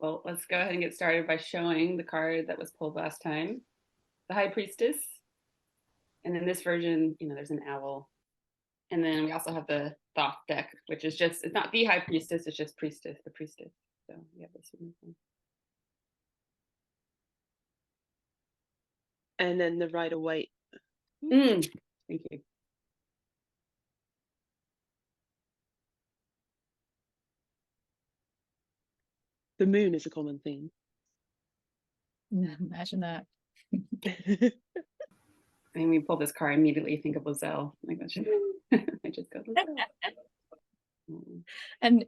Well, let's go ahead and get started by showing the card that was pulled last time, the High Priestess. And in this version, there's an owl. And then we also have the Thoth deck, which is just, it's not the High Priestess, it's just Priestess, the Priestess. So we have this one. And then the Rider-Waite. Thank you. The moon is a common theme. Imagine that. I mean, we pull this card, immediately think of Lizelle. Like that should, I just got Lizelle.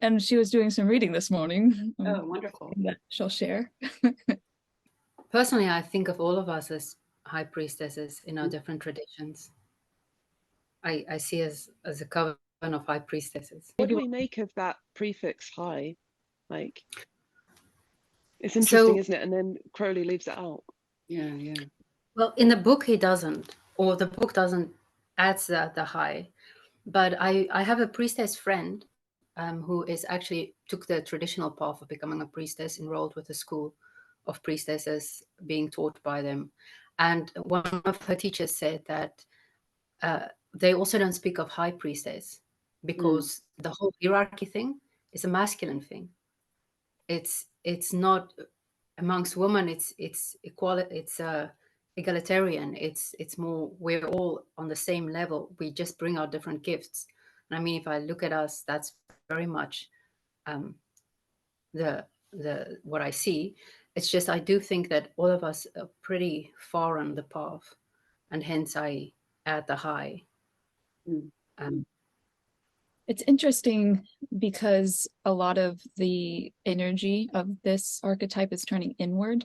And she was doing some reading this morning. Oh, wonderful. That she'll share. Personally, I think of all of us as high priestesses in our different traditions. I see us as a coven of high priestesses. What do we make of that prefix high? Like, it's interesting, isn't it? And then Crowley leaves it out. Yeah. Well, in the book he doesn't, or the book doesn't add the high. But I have a priestess friend who is actually took the traditional path of becoming a priestess, enrolled with a school of priestesses, being taught by them. And one of her teachers said that they also don't speak of high priestess because the whole hierarchy thing is a masculine thing. It's not amongst women. It's equality. It's egalitarian. It's more, we're all on the same level. We just bring our different gifts. And I mean, if I look at us, that's very much the what I see. It's just I do think that all of us are pretty far on the path, and hence I add the high. It's interesting because a lot of the energy of this archetype is turning inward.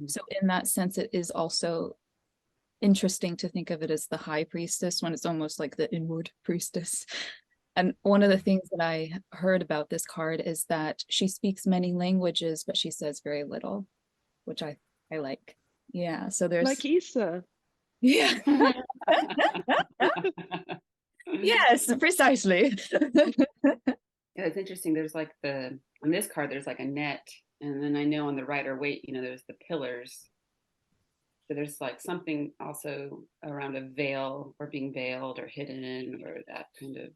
So in that sense, it is also interesting to think of it as the high priestess when it's almost like the inward priestess. And one of the things that I heard about this card is that she speaks many languages, but she says very little, which I like. Yeah, so there's like Issa. Yeah. Yes, precisely. Yeah, it's interesting. There's like on this card, there's like a net. And then I know on the Rider-Waite, there's the pillars. So there's like something also around a veil or being veiled or hidden or that kind of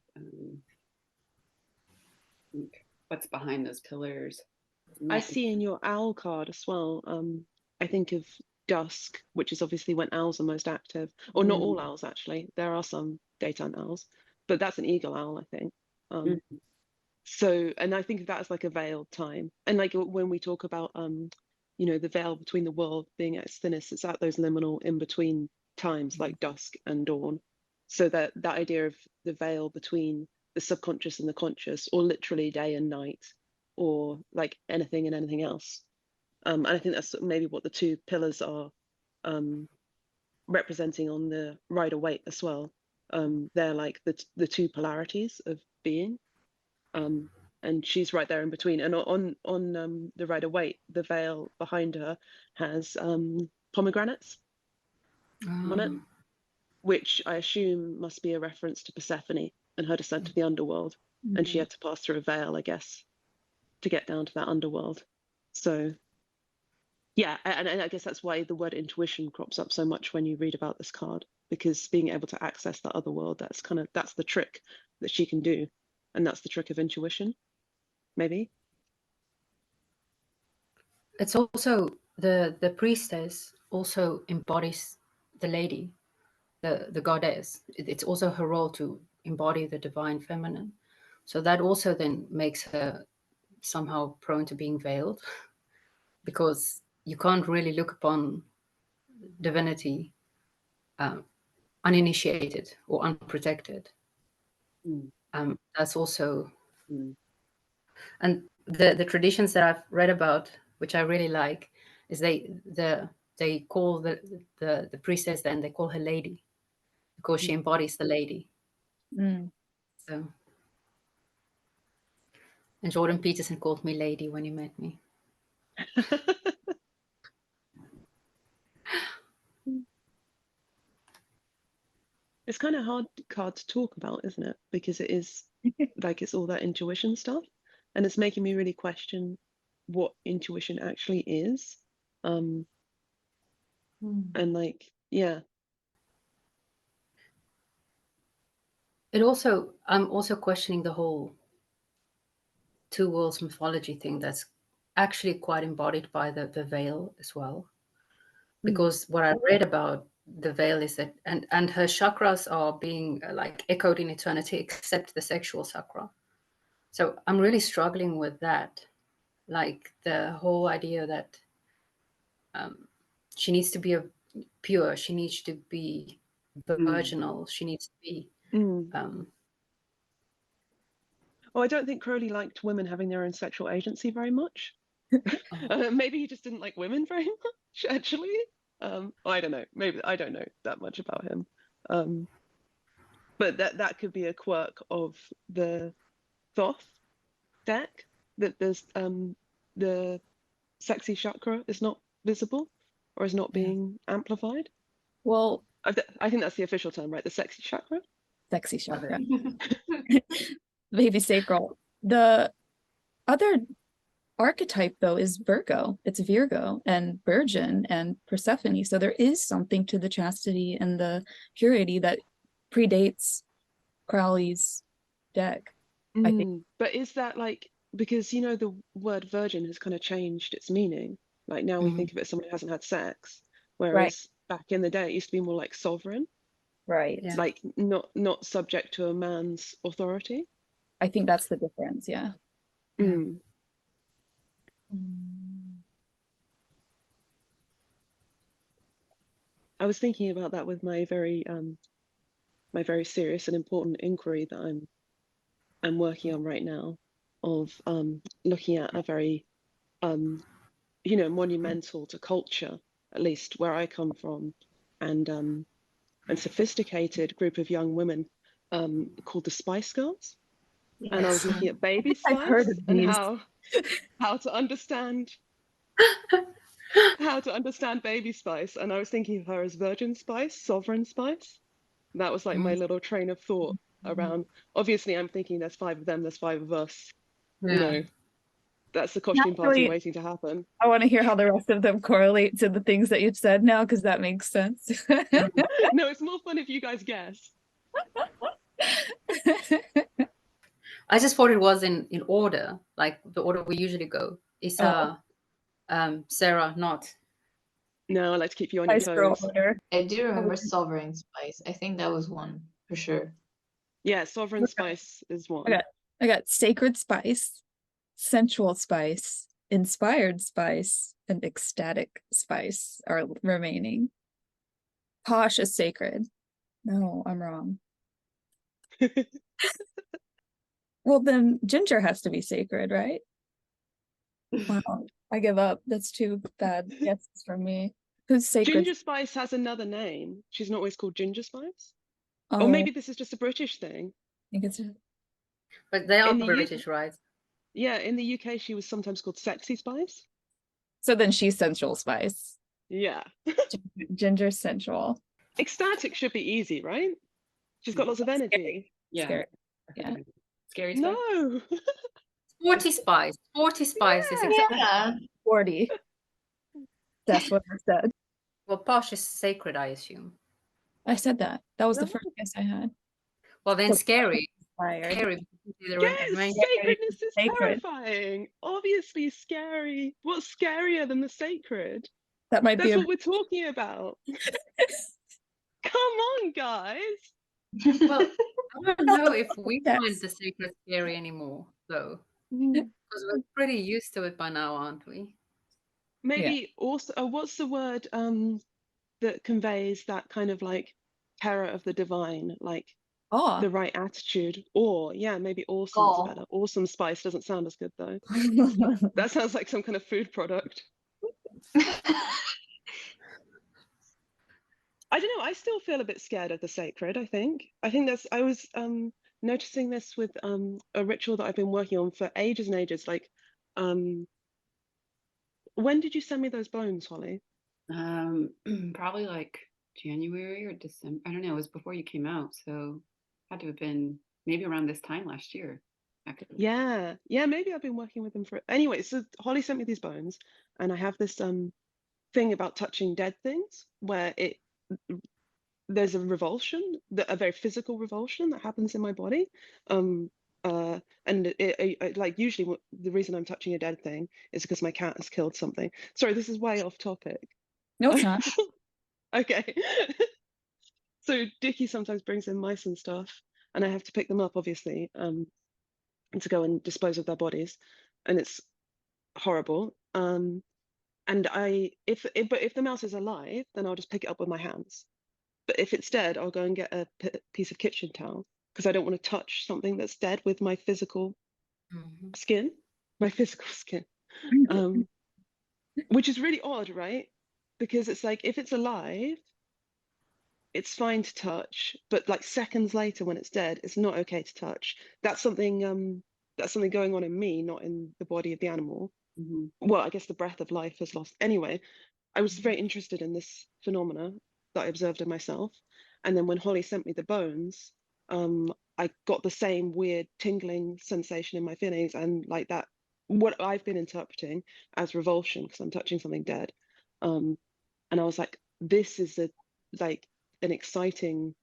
what's behind those pillars. I see in your owl card as well. I think of dusk, which is obviously when owls are most active, or not all owls actually. There are some daytime owls, but that's an eagle owl, I think. So, and I think of that as like a veiled time, and like when we talk about the veil between the world being at its thinnest, it's at those liminal in between times like dusk and dawn. So that idea of the veil between the subconscious and the conscious, or literally day and night, or like anything and anything else. And I think that's maybe what the two pillars are representing on the Rider-Waite as well. They're like the two polarities of being. And she's right there in between. And on the Rider-Waite, the veil behind her has pomegranates on it, which I assume must be a reference to Persephone and her descent to the underworld. And she had to pass through a veil, I guess, to get down to that underworld. So yeah, and I guess that's why the word intuition crops up so much when you read about this card, because being able to access that other world, that's the trick that she can do. And that's the trick of intuition, maybe. It's also the priestess also embodies the lady, the goddess. It's also her role to embody the divine feminine. So that also then makes her somehow prone to being veiled, because you can't really look upon divinity uninitiated or unprotected. That's also, and the traditions that I've read about, which I really like, is they call the priestess, then they call her lady, because she embodies the lady. So, and Jordan Peterson called me lady when he met me. It's kind of hard card to talk about, isn't it? Because it is like it's all that intuition stuff, and it's making me really question what intuition actually is. And like, yeah. I'm also questioning the whole two worlds mythology thing that's actually quite embodied by the veil as well. Because what I read about the veil is that, and her chakras are being like echoed in eternity, except the sexual chakra. So I'm really struggling with that, like the whole idea that she needs to be pure, she needs to be virginal, she needs to be. Well, I don't think Crowley liked women having their own sexual agency very much. Maybe he just didn't like women very much, actually. I don't know. Maybe I don't know that much about him. But that could be a quirk of the Thoth deck, that there's the sexy chakra is not visible or is not being amplified. Well, I think that's the official term, right? The sexy chakra. Sexy chakra. Baby sacral. The other archetype, though, is Virgo. It's Virgo and Virgin and Persephone. So there is something to the chastity and the purity that predates Crowley's deck, I think. But is that like, because you know the word virgin has kind of changed its meaning. Like now we think of it as someone who hasn't had sex, whereas back in the day it used to be more like sovereign, Right. Yeah. like not subject to a man's authority. I think that's the difference. Yeah. I was thinking about that with my very serious and important inquiry that I'm working on right now, of looking at a very monumental to culture, at least where I come from, and sophisticated group of young women called the Spice Girls. Yes. And I was looking at Baby I've Spice heard of and these. how to understand Baby Spice, and I was thinking of her as Virgin Spice, Sovereign Spice. That was like my little train of thought around. Obviously, I'm thinking there's 5 of them, there's 5 of us. You know, that's the costume party Naturally, waiting to happen. I want to hear how the rest of them correlate to the things that you've said now, because that makes sense. No, it's more fun if you guys guess. I just thought it was in order, like the order we usually go. Is Sarah not? No, I like to keep you on your toes. I do remember Sovereign Spice. I think that was one for sure. Yeah, Sovereign Spice is one. I got Sacred Spice, Sensual Spice, Inspired Spice, and Ecstatic Spice are remaining. Posh is sacred. No, I'm wrong. Well, then Ginger has to be sacred, right? Wow, I give up. That's too bad guesses from me. Who's sacred? Ginger Spice has another name. She's not always called Ginger Spice. Oh, Or maybe this is just a British thing. I think it's But they are In the British, right? Yeah, in the UK she was sometimes called Sexy Spice. so then she's Sensual Spice. Yeah. Ginger Sensual. Ecstatic should be easy, right? She's got lots of energy. Yeah. Scary. Yeah. Scary Spice? No. Sporty Spice. Sporty Spice is exactly. Yeah. 40. That's what I said. Well, Posh is sacred, I assume. I said that. That was the No. first guess I had. Well, then So- scary. Inspired. Scary. Yes, sacredness is Sacred. terrifying. Obviously scary. What's scarier than the sacred? That might be That's a what we're talking about. Come on, guys. Well, I don't know if we find the sacred scary anymore, though. Because we're pretty used to it by now, aren't we? Maybe also, what's the word that conveys that kind of like terror of the divine, like awe. the right attitude? Or yeah, maybe awesome Awe. is better. Awesome Spice doesn't sound as good though. That sounds like some kind of food product. I don't know. I still feel a bit scared of the sacred. I think that's. I was noticing this with a ritual that I've been working on for ages and ages. Like, when did you send me those bones, Holly? Probably like January or December. I don't know. It was before you came out, so had to have been maybe around this time last year. actively. Yeah, maybe I've been working with them for anyway. So Holly sent me these bones, and I have this thing about touching dead things where there's a revulsion, a very physical revulsion that happens in my body. And like usually the reason I'm touching a dead thing is because my cat has killed something. Sorry, this is way off topic. No, it's not. Okay. So Dickie sometimes brings in mice and stuff, and I have to pick them up, obviously, and to go and dispose of their bodies, and it's horrible. And but if the mouse is alive, then I'll just pick it up with my hands. But if it's dead, I'll go and get a piece of kitchen towel because I don't want to touch something that's dead with my physical skin, my physical skin. Which is really odd, right? Because it's like if it's alive, it's fine to touch, but like seconds later when it's dead, it's not okay to touch. That's something going on in me, not in the body of the animal. Well, I guess the breath of life has lost. Anyway, I was very interested in this phenomena that I observed in myself. And then when Holly sent me the bones, I got the same weird tingling sensation in my feelings and like that, what I've been interpreting as revulsion because I'm touching something dead. And I was like, this is an exciting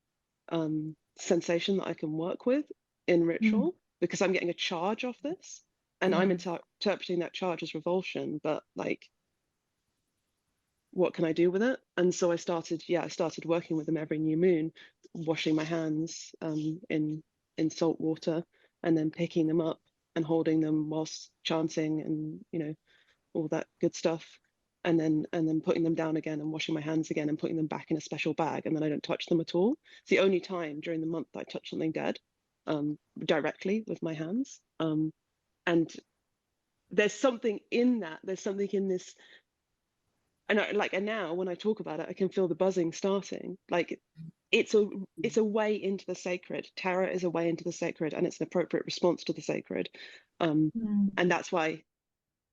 sensation that I can work with in ritual because I'm getting a charge off this and I'm interpreting that charge as revulsion, but like what can I do with it? And so I started working with them every new moon, washing my hands in salt water and then picking them up and holding them whilst chanting and all that good stuff. And then putting them down again and washing my hands again and putting them back in a special bag. And then I don't touch them at all. It's the only time during the month that I touch something dead directly with my hands. And there's something in that. There's something in this. And now when I talk about it, I can feel the buzzing starting. Like it's a way into the sacred. Terror is a way into the sacred, and it's an appropriate response to the sacred. And that's why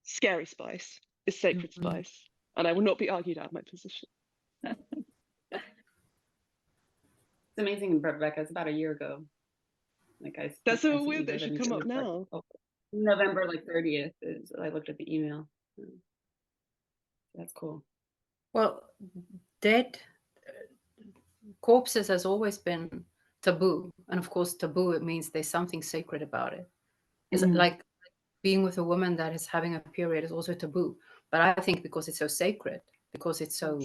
scary spice is sacred spice, and I will not be argued out of my position. It's amazing, Rebecca. It's about a year ago. Like that's so weird that it should come up now. November 30th is I looked at the email. That's cool. Well, dead corpses has always been taboo, and of course, taboo it means there's something sacred about it. It's like being with a woman that is having a period is also taboo. But I think because it's so sacred, because it's so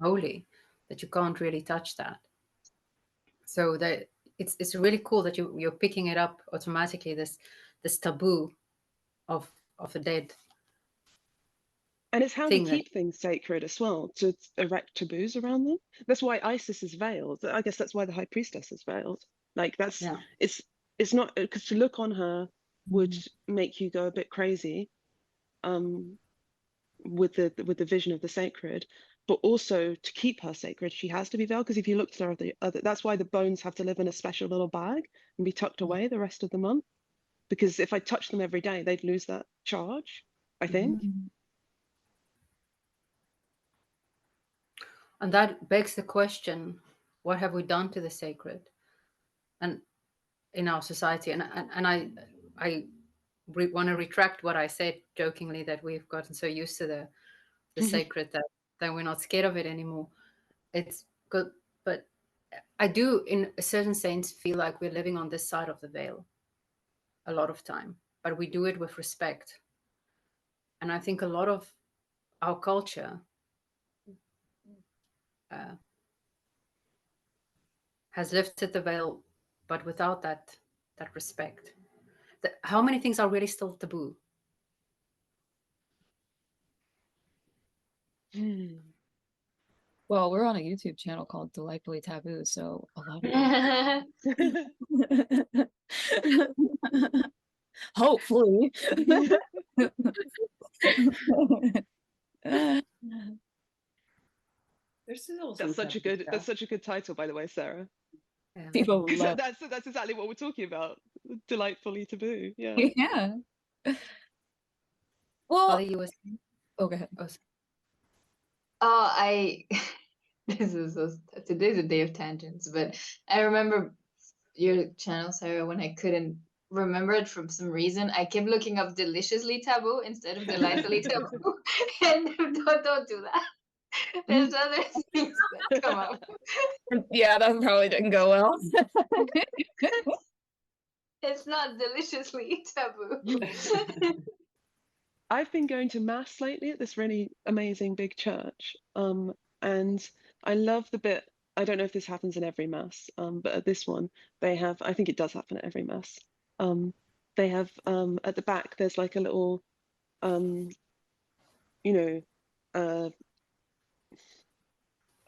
holy, that you can't really touch that. So that it's really cool that you're picking it up automatically. This taboo of the dead. And it's how we keep things sacred as well, to erect taboos around them. That's why Isis is veiled. I guess that's why the High Priestess is veiled. Like it's not because to look on her would make you go a bit crazy, with the vision of the sacred. But also to keep her sacred, she has to be veiled because if you look at the other, that's why the bones have to live in a special little bag and be tucked away the rest of the month. Because if I touch them every day, they'd lose that charge, I think. And that begs the question, what have we done to the sacred and in our society? And I want to retract what I said jokingly, that we've gotten so used to the sacred that we're not scared of it anymore. It's good, but I do in a certain sense feel like we're living on this side of the veil a lot of time, but we do it with respect. And I think a lot of our culture has lifted the veil, but without that respect. How many things are really still taboo? Well, we're on a YouTube channel called Delightfully Taboo, so a lot of hopefully. There's that's such a good title, by the way, Sarah. Yeah. People love that's exactly what we're talking about. Delightfully taboo. Yeah. Yeah. Well, you were saying? Oh, go ahead. Today's a day of tangents, but I remember your channel, Sarah, when I couldn't remember it from some reason. I kept looking up deliciously taboo instead of delightfully taboo. And don't do that. There's other things that come up. Yeah, that probably didn't go well. It's not deliciously taboo. I've been going to mass lately at this really amazing big church, and I love the bit. I don't know if this happens in every mass, but at this one, they have. I think it does happen at every mass. They have at the back. There's like a little, um, you know, uh,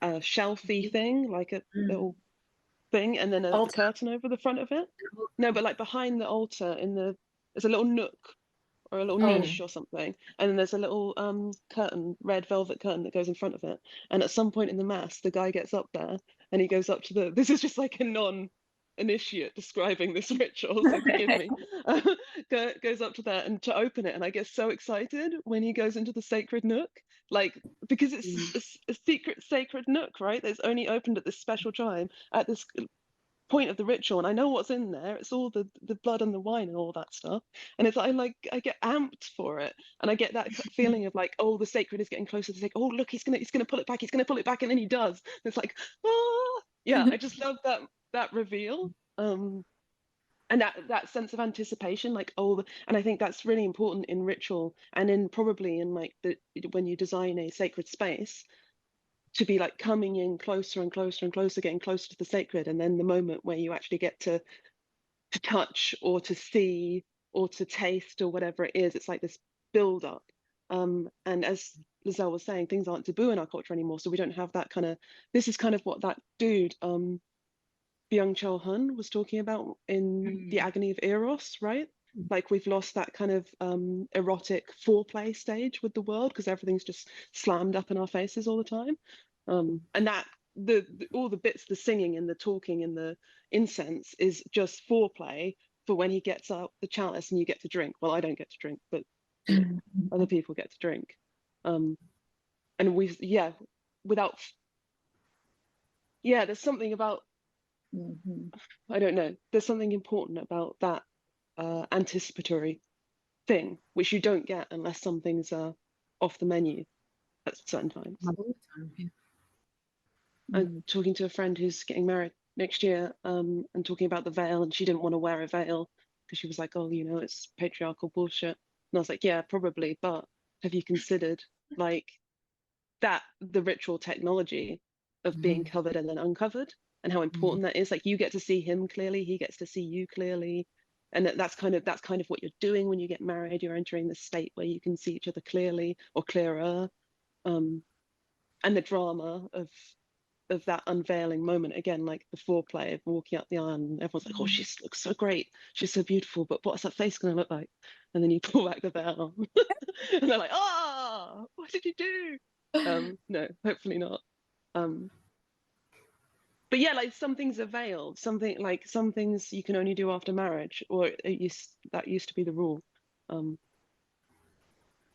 a shelfy thing, like a little thing, and then a Altar. curtain over the front of it. No, but like behind the altar, there's a little nook or a little Oh. niche or something, and then there's a little curtain, red velvet curtain that goes in front of it. And at some point in the mass, the guy gets up there and he goes up to the. This is just like a non-initiate describing this ritual, so forgive me. Goes up to there and to open it, and I get so excited when he goes into the sacred nook, like because it's a secret sacred nook, right? That's only opened at this special time at this point of the ritual, and I know what's in there. It's all the blood and the wine and all that stuff, and it's I get amped for it, and I get that feeling of like, oh, the sacred is getting closer to take. Oh, look, he's gonna pull it back. He's gonna pull it back, and then he does. And it's like, ah, yeah. I just love that reveal. And that sense of anticipation, like, oh, and I think that's really important in ritual and in probably in like when you design a sacred space, to be like coming in closer and closer and closer, getting closer to the sacred, and then the moment where you actually get to touch or to see or to taste or whatever it is, it's like this build up. And as Lizelle was saying, things aren't taboo in our culture anymore, so we don't have that kind of. This is kind of what that dude, Byung-Chul Han, was talking about in The Agony of Eros, right? Like we've lost that kind of erotic foreplay stage with the world because everything's just slammed up in our faces all the time. And that the all the bits, the singing and the talking and the incense is just foreplay for when he gets up the chalice and you get to drink. Well, I don't get to drink, but you know, other people get to drink. And without, there's something about, I don't know, there's something important about that anticipatory thing, which you don't get unless some things are off the menu at certain times. I'm talking to a friend who's getting married next year, and talking about the veil, and she didn't want to wear a veil because she was like, oh, it's patriarchal bullshit. And I was like, yeah, probably, but have you considered like that the ritual technology of being covered and then uncovered, and how important that is? Like you get to see him clearly, he gets to see you clearly, and that's kind of what you're doing when you get married. You're entering the state where you can see each other clearly or clearer, and the drama of that unveiling moment, again, like the foreplay of walking up the aisle and everyone's like, oh, she looks so great, she's so beautiful, but what's that face going to look like? And then you pull back the veil and they're like, oh, what did you do? No, hopefully not. But yeah, like some things are veiled, some things you can only do after marriage, or that used to be the rule. And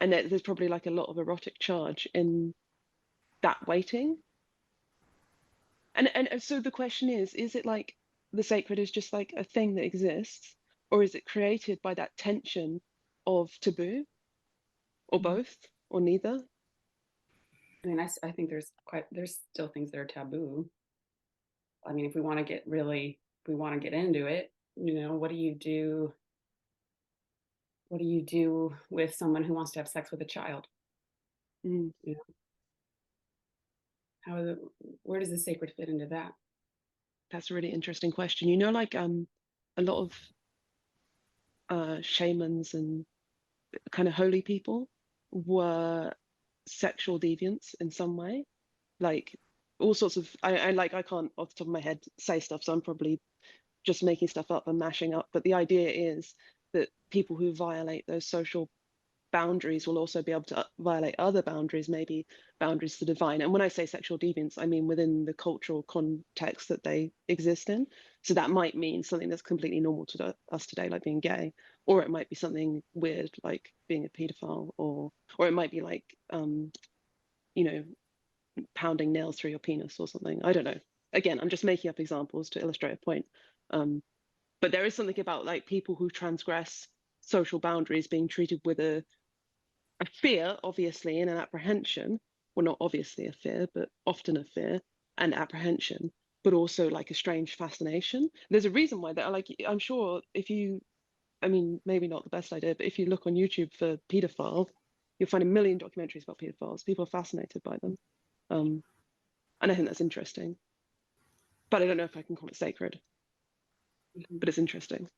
there's probably like a lot of erotic charge in that waiting. And so the question is it like the sacred is just like a thing that exists, or is it created by that tension of taboo, or both, or neither? I mean, I think there's still things that are taboo. I mean, if we want to get into it, what do you do? What do you do with someone who wants to have sex with a child? Where does the sacred fit into that? That's a really interesting question. Like a lot of shamans and kind of holy people were sexual deviants in some way, like all sorts of. I can't off the top of my head say stuff, so I'm probably just making stuff up and mashing up. But the idea is that people who violate those social boundaries will also be able to violate other boundaries, maybe boundaries to divine. And when I say sexual deviance, I mean within the cultural context that they exist in. So that might mean something that's completely normal to us today, like being gay, or it might be something weird, like being a pedophile, or it might be like, pounding nails through your penis or something. I don't know. Again, I'm just making up examples to illustrate a point. But there is something about like people who transgress social boundaries being treated with a fear, obviously, and an apprehension. Well, not obviously a fear, but often a fear and apprehension, but also like a strange fascination. There's a reason why that, like, I'm sure if you, I mean, maybe not the best idea, but if you look on YouTube for paedophile, you'll find a million documentaries about pedophiles. People are fascinated by them. And I think that's interesting. But I don't know if I can call it sacred, but it's interesting.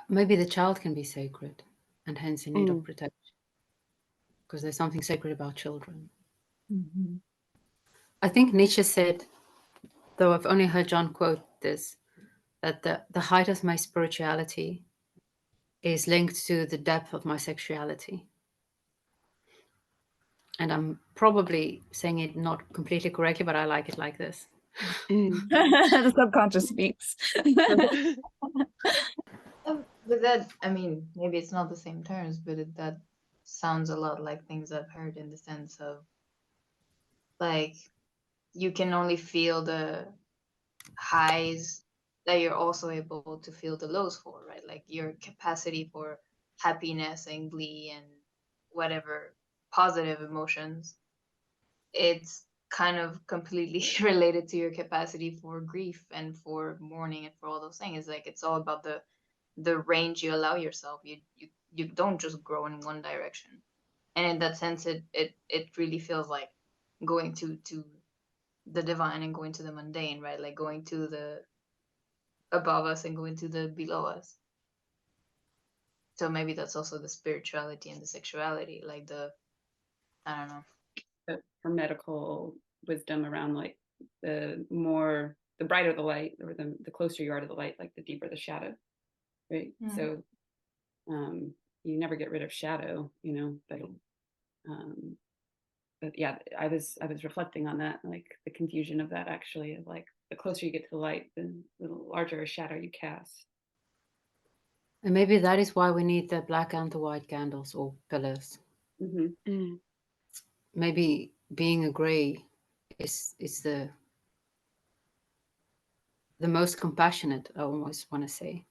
Maybe the child can be sacred and hence in need of protection, because there's something sacred about children. Mm-hmm. I think Nietzsche said, though I've only heard John quote this, that the height of my spirituality is linked to the depth of my sexuality. And I'm probably saying it not completely correctly, but I like it like this. The subconscious speaks. But that, I mean, maybe it's not the same terms, but that sounds a lot like things I've heard, in the sense of like you can only feel the highs that you're also able to feel the lows for, right? Like your capacity for happiness and glee and whatever positive emotions, it's kind of completely related to your capacity for grief and for mourning and for all those things. Like it's all about the range you allow yourself. You don't just grow in one direction. And in that sense, it really feels like going to the divine and going to the mundane, right? Like going to the above us and going to the below us. So maybe that's also the spirituality and the sexuality, like the, I don't know. For medical wisdom around like the brighter the light, or the closer you are to the light, like the deeper the shadow, right? So you never get rid of shadow, but yeah, I was reflecting on that, like the confusion of that, actually, of like the closer you get to the light, the larger a shadow you cast. And maybe that is why we need the black and the white candles or pillars. Maybe being a gray is the most compassionate, I almost want to say,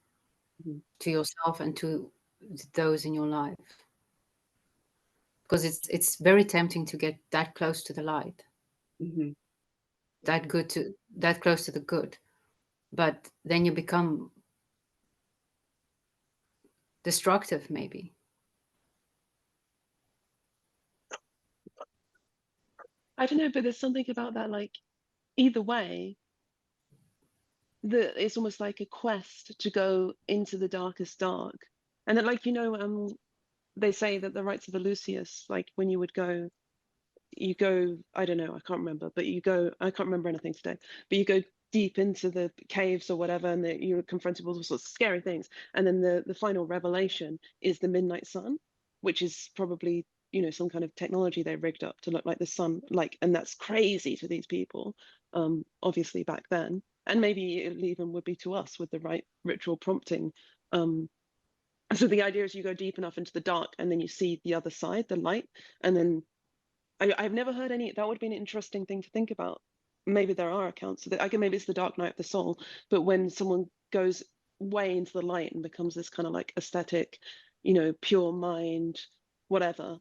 to yourself and to those in your life. Because it's very tempting to get that close to the light, that close to the good, but then you become destructive, maybe. I don't know, but there's something about that, like either way, it's almost like a quest to go into the darkest dark. And that, like, they say that the rites of Eleusis, like when you go, I don't know, I can't remember, but I can't remember anything today, but you go deep into the caves or whatever, and you're confronted with all sorts of scary things. And then the final revelation is the midnight sun, which is probably, some kind of technology they rigged up to look like the sun, like, and that's crazy to these people, obviously back then. And maybe it even would be to us with the right ritual prompting. So the idea is you go deep enough into the dark and then you see the other side, the light. And then I've never heard that would be an interesting thing to think about. Maybe there are accounts of it. Maybe it's the dark night of the soul, but when someone goes way into the light and becomes this kind of like aesthetic, pure mind, whatever,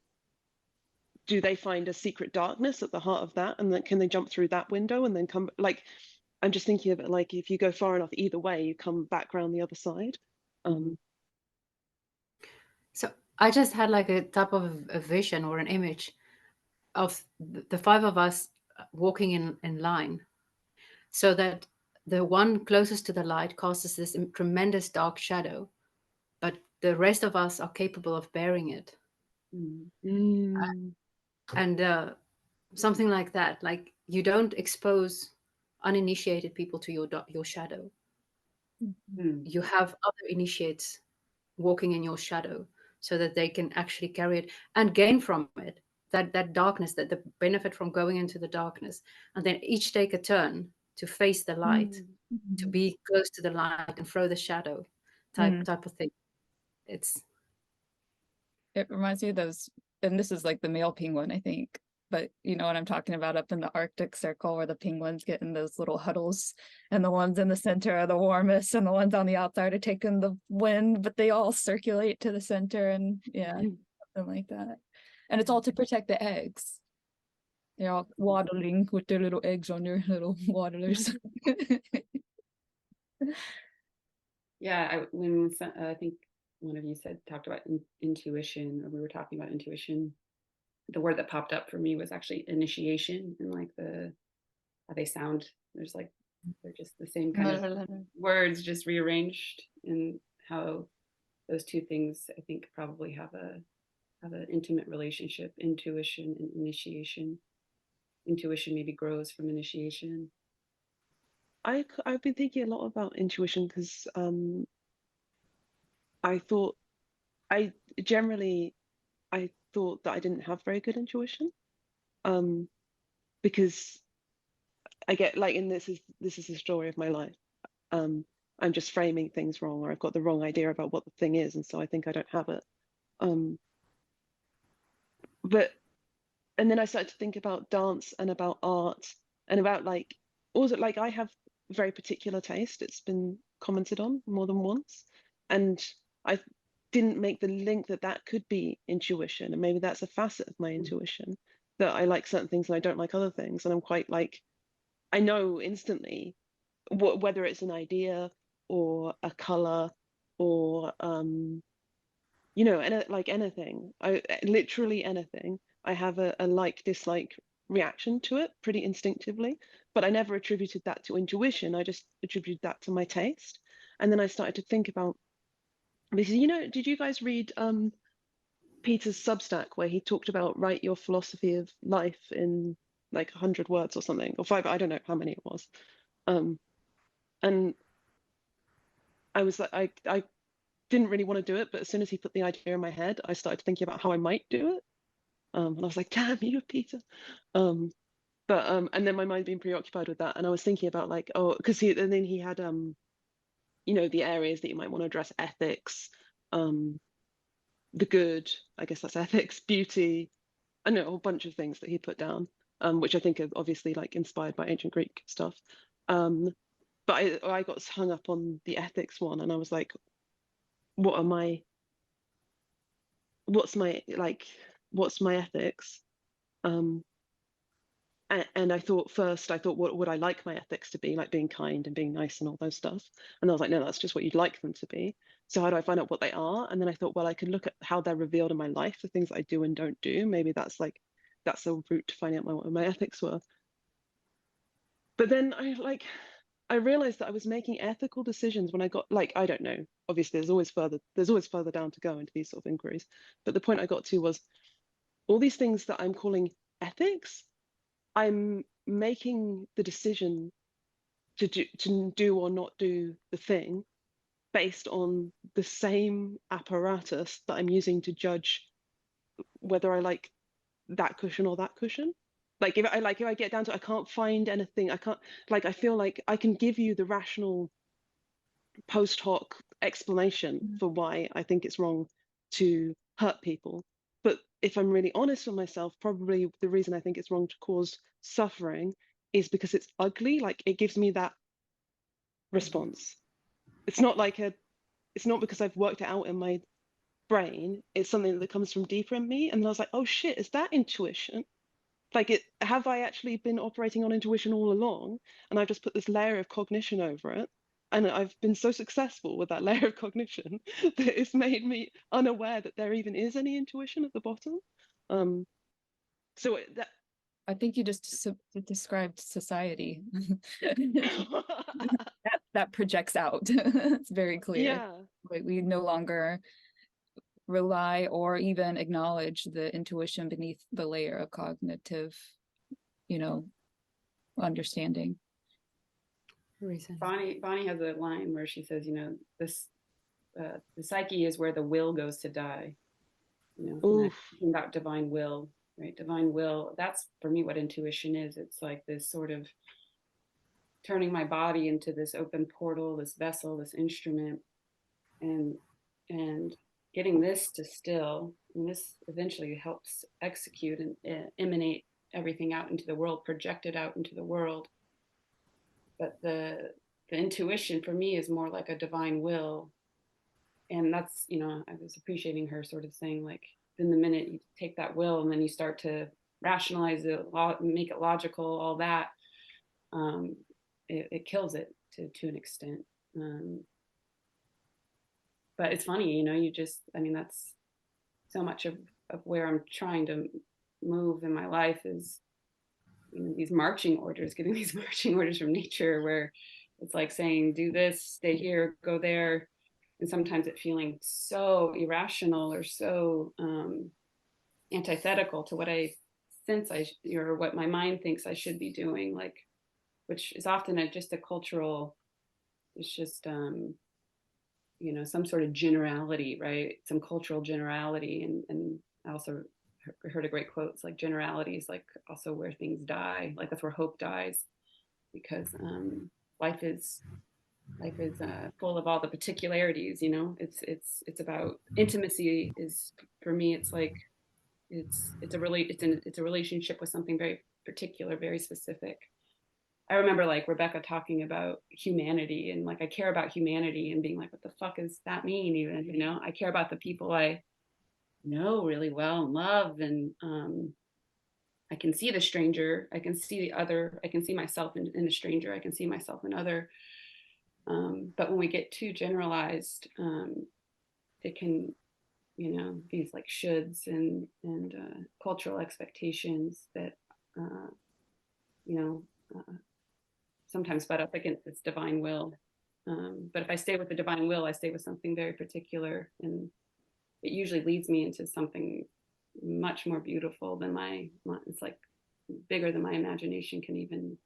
do they find a secret darkness at the heart of that? And then can they jump through that window and then come, like, I'm just thinking of it like if you go far enough either way, you come back around the other side. So I just had like a type of a vision or an image of the five of us walking in line, so that the one closest to the light casts this tremendous dark shadow, but the rest of us are capable of bearing it. And something like that, like you don't expose uninitiated people to your shadow. You have other initiates walking in your shadow so that they can actually carry it and gain from it, that darkness, that the benefit from going into the darkness, and then each take a turn to face the light, to be close to the light and throw the shadow type of thing. It reminds me of those, and this is like the male penguin, I think, but you know what I'm talking about, up in the Arctic Circle where the penguins get in those little huddles and the ones in the center are the warmest and the ones on the outside are taking the wind, but they all circulate to the center, and yeah, something like that. And it's all to protect the eggs. They're all waddling with their little eggs on their little waddlers. Yeah, I think one of you talked about intuition, or we were talking about intuition. The word that popped up for me was actually initiation, and like how they sound. There's like they're just the same kind of words, just rearranged, and how those two things I think probably have an intimate relationship: intuition and initiation. Intuition maybe grows from initiation. I've been thinking a lot about intuition because I thought I generally I thought that I didn't have very good intuition, because I get like, and this is the story of my life. I'm just framing things wrong, or I've got the wrong idea about what the thing is, and so I think I don't have it. But and then I started to think about dance and about art and about like also like I have very particular taste. It's been commented on more than once, and I didn't make the link that that could be intuition, and maybe that's a facet of my intuition, that I like certain things and I don't like other things, and I'm quite like I know instantly whether it's an idea or a color or and like anything, I literally anything, I have a like dislike reaction to it pretty instinctively, but I never attributed that to intuition. I just attributed that to my taste. And then I started to think about, because did you guys read Peter's Substack where he talked about write your philosophy of life in like 100 words or something, or five, I don't know how many it was. And I was like, I didn't really want to do it, but as soon as he put the idea in my head, I started thinking about how I might do it. And I was like, damn you, Peter. And then my mind being preoccupied with that, and I was thinking about like, oh, because and then he had the areas that you might want to address: ethics, the good, I guess that's ethics, beauty, I know a whole bunch of things that he put down, which I think are obviously like inspired by ancient Greek stuff. But I got hung up on the ethics one, and I was like, what are my what's my like what's my ethics? And I thought what would I like my ethics to be, like being kind and being nice and all those stuff. And I was like, no, that's just what you'd like them to be. So how do I find out what they are? And then I thought, well, I could look at how they're revealed in my life, the things I do and don't do. Maybe that's a route to finding out what my ethics were. But then I realized that I was making ethical decisions when I got like, I don't know, obviously there's always further down to go into these sort of inquiries. But the point I got to was all these things that I'm calling ethics, I'm making the decision to do or not do the thing based on the same apparatus that I'm using to judge whether I like that cushion or that cushion. Like if I get down to it, I can't find anything. I can't I feel like I can give you the rational post hoc explanation for why I think it's wrong to hurt people. But if I'm really honest with myself, probably the reason I think it's wrong to cause suffering is because it's ugly. Like it gives me that response. It's not because I've worked it out in my brain. It's something that comes from deeper in me. And I was like, oh shit, is that intuition? Have I actually been operating on intuition all along? And I've just put this layer of cognition over it. And I've been so successful with that layer of cognition that it's made me unaware that there even is any intuition at the bottom. So that I think you just described society. that projects out. It's very clear. yeah. Like we no longer rely or even acknowledge the intuition beneath the layer of cognitive, understanding. Bonnie has a line where she says, this the psyche is where the will goes to die. About divine will, right? Divine will. That's for me what intuition is. It's like this sort of turning my body into this open portal, this vessel, this instrument, and getting this to still. And this eventually helps execute and emanate everything out into the world, project it out into the world. But the intuition for me is more like a divine will. And that's, you know, I was appreciating her sort of saying, like, in the minute you take that will and then you start to rationalize it, make it logical, all that, it kills it to an extent. But it's funny, you know, you just, I mean, that's so much of where I'm trying to move in my life is, you know, these marching orders, getting these marching orders from nature, where it's like saying, do this, stay here, go there. And sometimes it feeling so irrational or so antithetical to what I sense or what my mind thinks I should be doing, like, which is often just a cultural, it's just, you know, some sort of generality, right? Some cultural generality. And I also heard a great quote. It's like generalities, like also where things die, like that's where hope dies, because life is full of all the particularities. You know, it's about intimacy. Is for me, it's like it's a relationship with something very particular, very specific. I remember like Rebecca talking about humanity, and like I care about humanity and being like, what the fuck does that mean? Even, you know, I care about the people I know really well and love, and I can see the stranger, I can see the other, I can see myself in a stranger, I can see myself in other. But when we get too generalized, it can, you know, these like shoulds and cultural expectations that you know, sometimes butt up against this divine will. But if I stay with the divine will, I stay with something very particular, and it usually leads me into something much more beautiful than it's like bigger than my imagination can even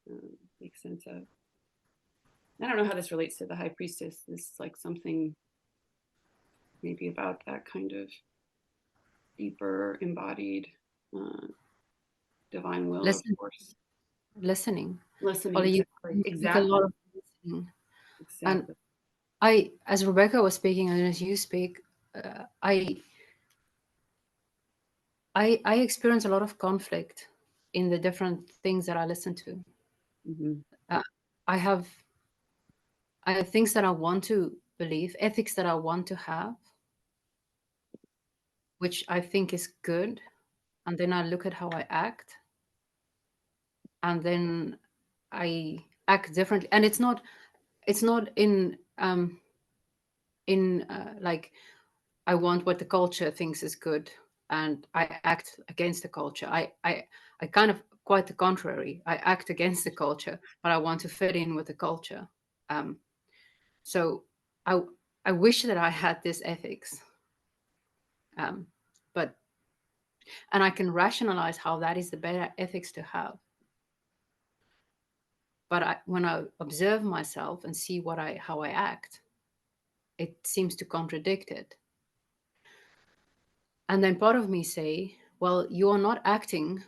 make sense of. I don't know how this relates to the High Priestess. This is like something maybe about that kind of deeper embodied divine will, of course. Listening. Listening, You speak a lot of listening. Exactly. And as Rebecca was speaking, and as you speak, I experience a lot of conflict in the different things that I listen to. Mm-hmm. I have things that I want to believe, ethics that I want to have, which I think is good, and then I look at how I act, and then I act differently. And it's not in like I want what the culture thinks is good, and I act against the culture. I kind of quite the contrary. I act against the culture, but I want to fit in with the culture. So I wish that I had this ethics, but and I can rationalize how that is the better ethics to have. But when I observe myself and see how I act, it seems to contradict it. And then part of me say, well, you are not acting.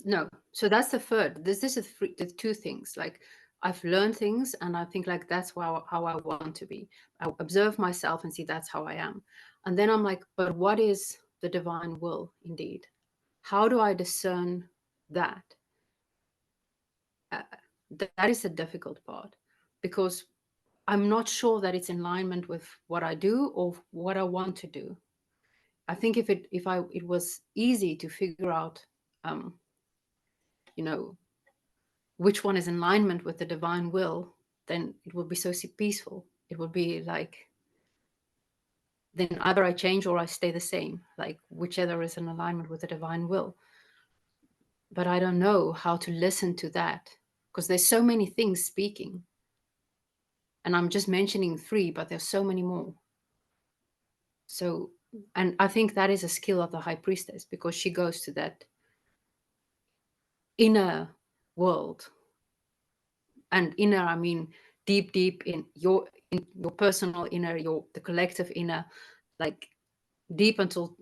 No. So that's the third. This is the two things. Like I've learned things, and I think like that's how I want to be. I observe myself and see that's how I am. And then I'm like, but what is the divine will indeed? How do I discern that? That is the difficult part, because I'm not sure that it's in alignment with what I do or what I want to do. I think if it was easy to figure out, you know, which one is in alignment with the divine will, then it would be so peaceful. It would be like, then either I change or I stay the same, like whichever is in alignment with the divine will. But I don't know how to listen to that, because there's so many things speaking. And I'm just mentioning 3, but there's so many more. So, and I think that is a skill of the High Priestess, because she goes to that inner world. And inner, I mean deep in your personal inner, the collective inner, like deep until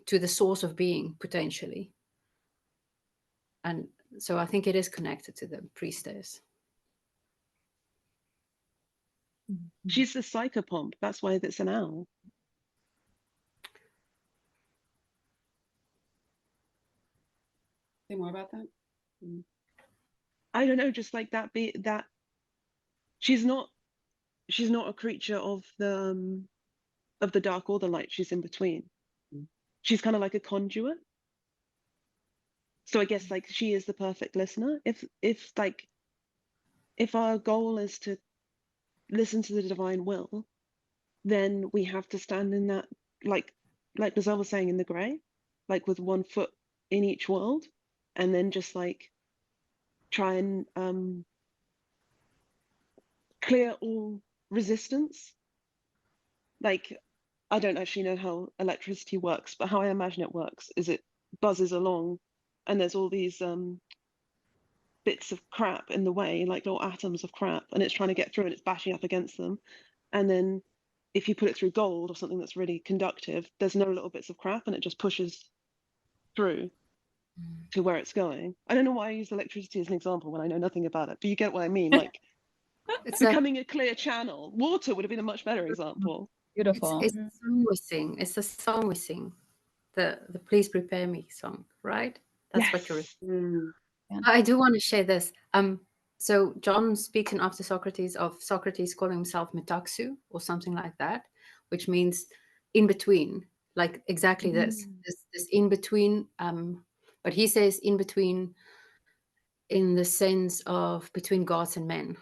to the source of being potentially. And so I think it is connected to the priestess. She's the psychopomp. That's why it's an owl. Say more about that. I don't know, just like that she's not a creature of the dark or the light. She's in between. She's kind of like a conduit. So I guess like she is the perfect listener. If our goal is to listen to the divine will, then we have to stand in that, like Gazelle was saying, in the grey, like with one foot in each world, and then just like try and clear all resistance. Like, I don't actually know how electricity works, but how I imagine it works is it buzzes along and there's all these bits of crap in the way, like little atoms of crap, and it's trying to get through and it's bashing up against them. And then if you put it through gold or something that's really conductive, there's no little bits of crap and it just pushes through to where it's going. I don't know why I use electricity as an example when I know nothing about it, but you get what I mean. Like, It's becoming a clear channel. Water would have been a much better example. Beautiful. it's the song we sing. It's the song we sing. The Please Prepare Me song, right? That's what you're. I do want to share this. So John speaks in After Socrates of Socrates calling himself metaxu or something like that, which means in between, like exactly this in between. But he says in between in the sense of between gods and men,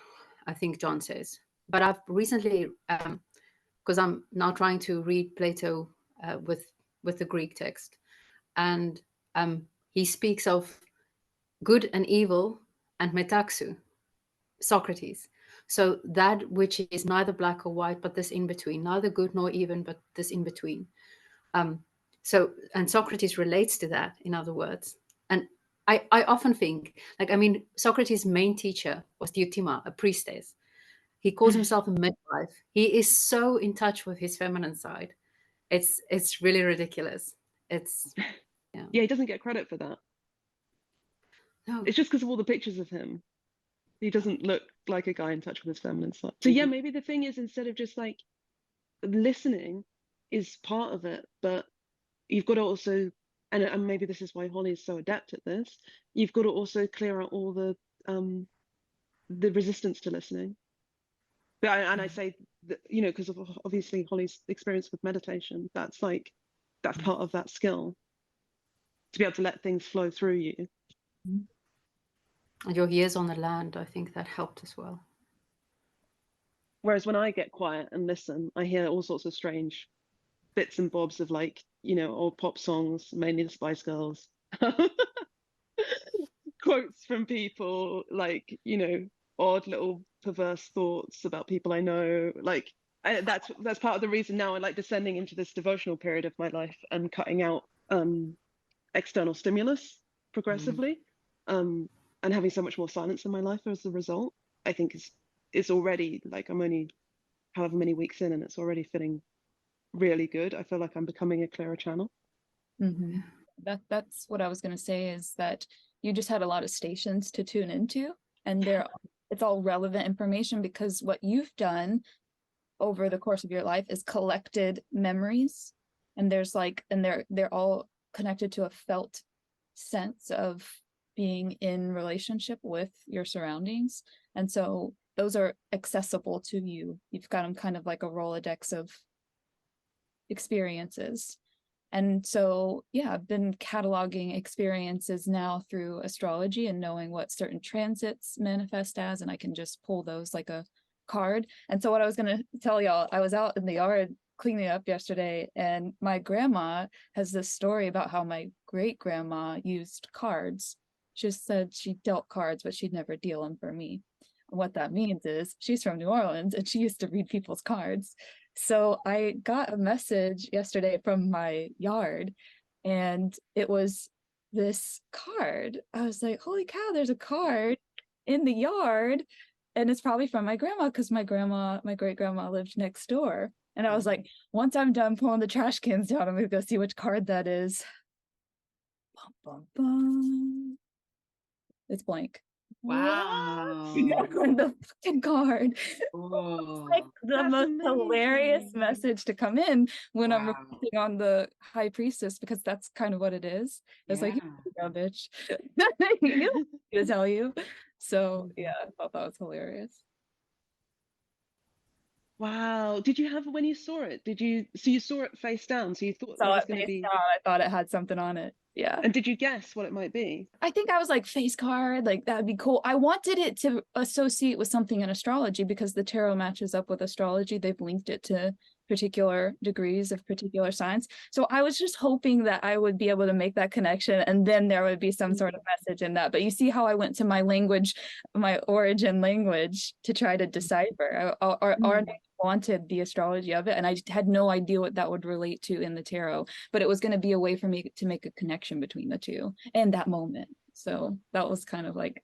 I think John says. But I've recently, because I'm now trying to read Plato with the Greek text, and he speaks of good and evil and metaxu, Socrates. So that which is neither black or white, but this in between, neither good nor even, but this in between. So, and Socrates relates to that, in other words. And I often think, like, I mean, Socrates' main teacher was Diotima, a priestess. He calls himself a midwife. He is so in touch with his feminine side. It's really ridiculous. It's Yeah, he doesn't get credit for that. No. It's just because of all the pictures of him. He doesn't look like a guy in touch with his feminine side. So yeah, maybe the thing is, instead of just like listening is part of it, but you've got to also, and maybe this is why Holly is so adept at this, you've got to also clear out all the resistance to listening. But I say that, you know, because of obviously Holly's experience with meditation, that's part of that skill, to be able to let things flow through you. And your years on the land, I think that helped as well. Whereas when I get quiet and listen, I hear all sorts of strange bits and bobs of, like, you know, old pop songs, mainly the Spice Girls, quotes from people, like, you know, odd little perverse thoughts about people I know. Like, that's part of the reason now I like descending into this devotional period of my life and cutting out external stimulus progressively, and having so much more silence in my life as a result. I think it's already, like, I'm only however many weeks in and it's already feeling really good. I feel like I'm becoming a clearer channel. That's what I was going to say, is that you just had a lot of stations to tune into, and it's all relevant information, because what you've done over the course of your life is collected memories, and there's like, and they're all connected to a felt sense of being in relationship with your surroundings, and so those are accessible to you. You've got them kind of like a Rolodex of experiences. And so, yeah, I've been cataloging experiences now through astrology and knowing what certain transits manifest as, and I can just pull those like a card. And so what I was going to tell y'all, I was out in the yard cleaning up yesterday, and my grandma has this story about how my great grandma used cards. She just said she dealt cards, but she'd never deal them for me. And what that means is she's from New Orleans and she used to read people's cards. So I got a message yesterday from my yard, and it was this card. I was like, holy cow, there's a card in the yard. And it's probably from my grandma, because my great grandma lived next door. And I was like, once I'm done pulling the trash cans down, I'm gonna go see which card that is. Bum, bum, bum. It's blank. Wow. The fucking card. Oh, Like the That's most hilarious amazing. message to come in when I'm wow. reflecting on the High Priestess, because that's kind of what it is. It's like, Yeah. yeah, bitch. You know, to tell you. So yeah, I thought that was hilarious. Wow. Did you have, when you saw it, so you saw it face down, so you thought there Saw was it going to face be, down. I thought it had something on it. Yeah. and did you guess what it might be? I think I was like, face card, like that'd be cool. I wanted it to associate with something in astrology because the tarot matches up with astrology. They've linked it to particular degrees of particular signs. So I was just hoping that I would be able to make that connection, and then there would be some sort of message in that. But you see how I went to my language, my origin language, to try to decipher. Or wanted the astrology of it, and I had no idea what that would relate to in the tarot, but it was going to be a way for me to make a connection between the two in that moment. So that was kind of like,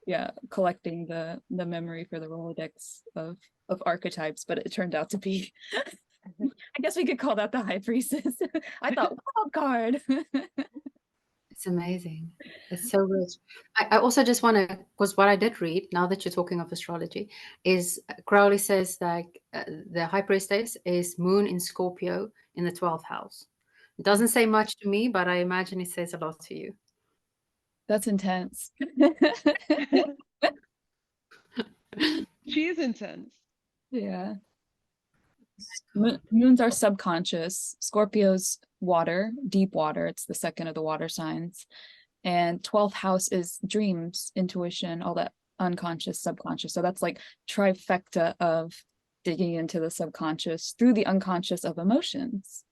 yeah, collecting the memory for the Rolodex of archetypes, but it turned out to be I guess we could call that the High Priestess. I thought wild card. It's amazing. It's so rich. I also just want to, because what I did read, now that you're talking of astrology, is Crowley says that the High Priestess is Moon in Scorpio in the 12th house. It doesn't say much to me, but I imagine it says a lot to you. That's intense. She is intense. Yeah. Moons are subconscious. Scorpio's water, deep water. It's the second of the water signs. And 12th house is dreams, intuition, all that unconscious, subconscious. So that's like trifecta of digging into the subconscious through the unconscious of emotions.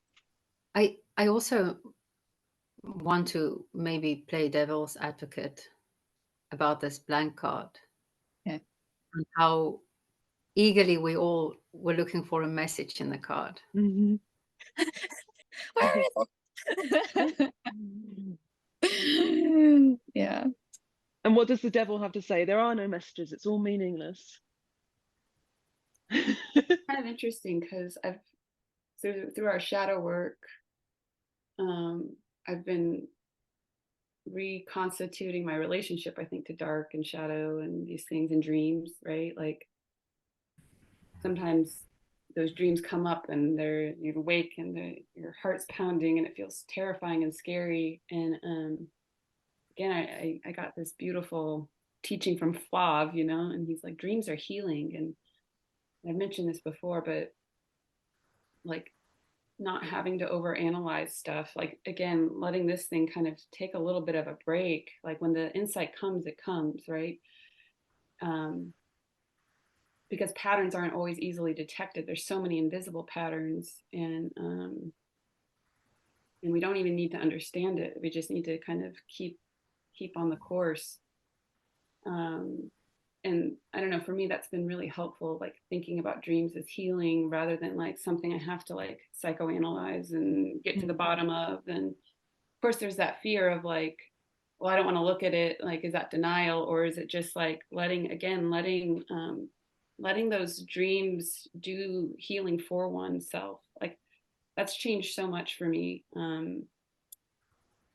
I also want to maybe play devil's advocate about this blank card. Okay. And how eagerly we all were looking for a message in the card. Mm-hmm. Where is it? Yeah. And what does the devil have to say? There are no messages. It's all meaningless. Kind of interesting because I've through our shadow work, I've been reconstituting my relationship, I think, to dark and shadow and these things and dreams, right? Like sometimes those dreams come up and you're awake and your heart's pounding and it feels terrifying and scary. And again, I got this beautiful teaching from Flav, and he's like, dreams are healing. And I've mentioned this before, but like not having to overanalyze stuff, like again, letting this thing kind of take a little bit of a break. Like when the insight comes, it comes, right? Because patterns aren't always easily detected. There's so many invisible patterns, and we don't even need to understand it. We just need to kind of keep on the course. And I don't know, for me, that's been really helpful, like thinking about dreams as healing rather than like something I have to like psychoanalyze and get to the bottom of. And of course, there's that fear of like, well, I don't want to look at it. Like, is that denial, or is it just like letting those dreams do healing for oneself? Like, that's changed so much for me.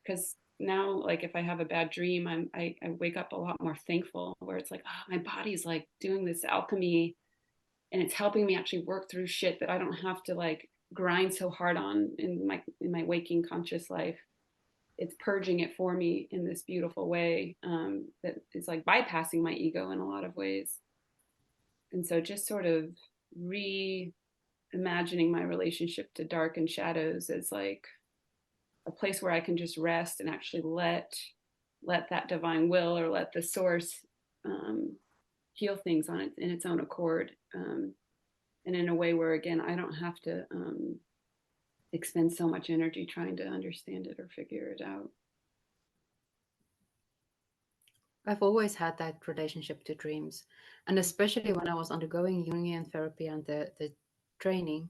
Because now, like, if I have a bad dream, I wake up a lot more thankful, where it's like, oh, my body's like doing this alchemy and it's helping me actually work through shit that I don't have to like grind so hard on in my waking conscious life. It's purging it for me in this beautiful way, that is like bypassing my ego in a lot of ways. And so just sort of reimagining my relationship to dark and shadows as like a place where I can just rest and actually let that divine will, or let the source heal things in its own accord, and in a way where, again, I don't have to expend so much energy trying to understand it or figure it out. I've always had that relationship to dreams, and especially when I was undergoing Jungian therapy and the training,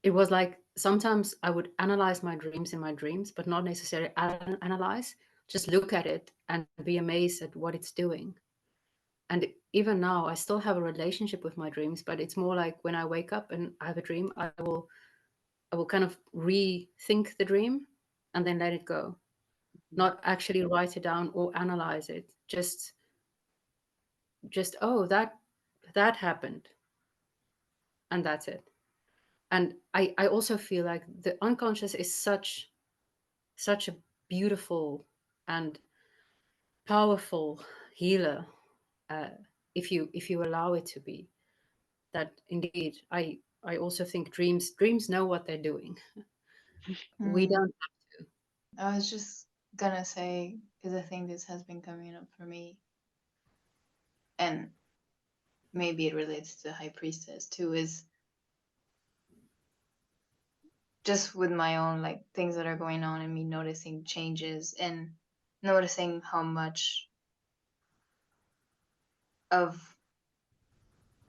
it was like sometimes I would analyze my dreams in my dreams, but not necessarily analyze, just look at it and be amazed at what it's doing. And even now, I still have a relationship with my dreams, but it's more like when I wake up and I have a dream, I will kind of rethink the dream and then let it go. not actually write it down or analyze it. Just oh, that happened, and that's it. And I also feel like the unconscious is such a beautiful and powerful healer, if you allow it to be. That indeed, I also think dreams know what they're doing. We don't. I was just gonna say, because I think this has been coming up for me, and maybe it relates to High Priestess too, is just with my own like things that are going on and me noticing changes and noticing how much of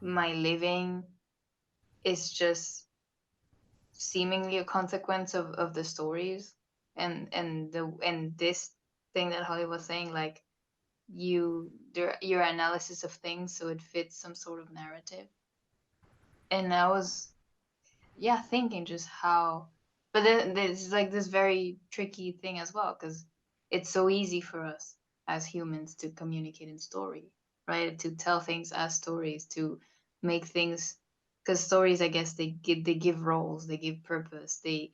my living is just seemingly a consequence of the stories and this thing that Holly was saying, like your analysis of things so it fits some sort of narrative. And I was thinking just how, but then there's like this very tricky thing as well, because it's so easy for us as humans to communicate in story, right? To tell things as stories, to make things, because stories, I guess, they give roles, they give purpose, they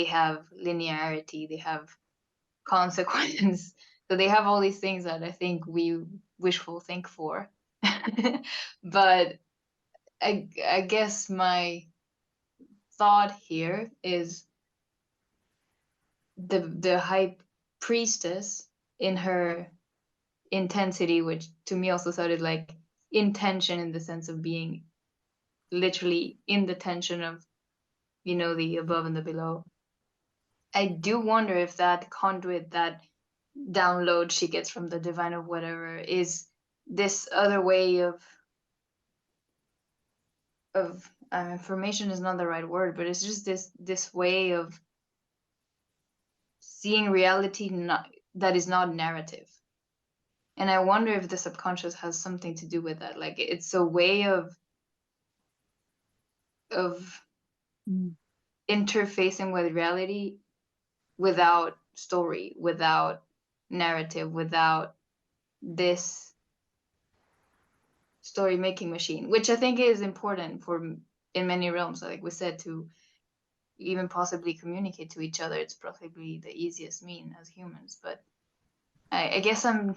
have linearity, they have consequence. So they have all these things that I think we wishful think for. But I guess my thought here is the High Priestess in her intensity, which to me also sounded like intention in the sense of being literally in the tension of, the above and the below. I do wonder if that conduit, that download she gets from the divine of whatever, is this other way of information is not the right word, but it's just this way of seeing reality that is not narrative. And I wonder if the subconscious has something to do with that. Like it's a way of interfacing with reality without story, without narrative, without this story making machine, which I think is important for in many realms, like we said, to even possibly communicate to each other. It's probably the easiest mean as humans. But I guess I'm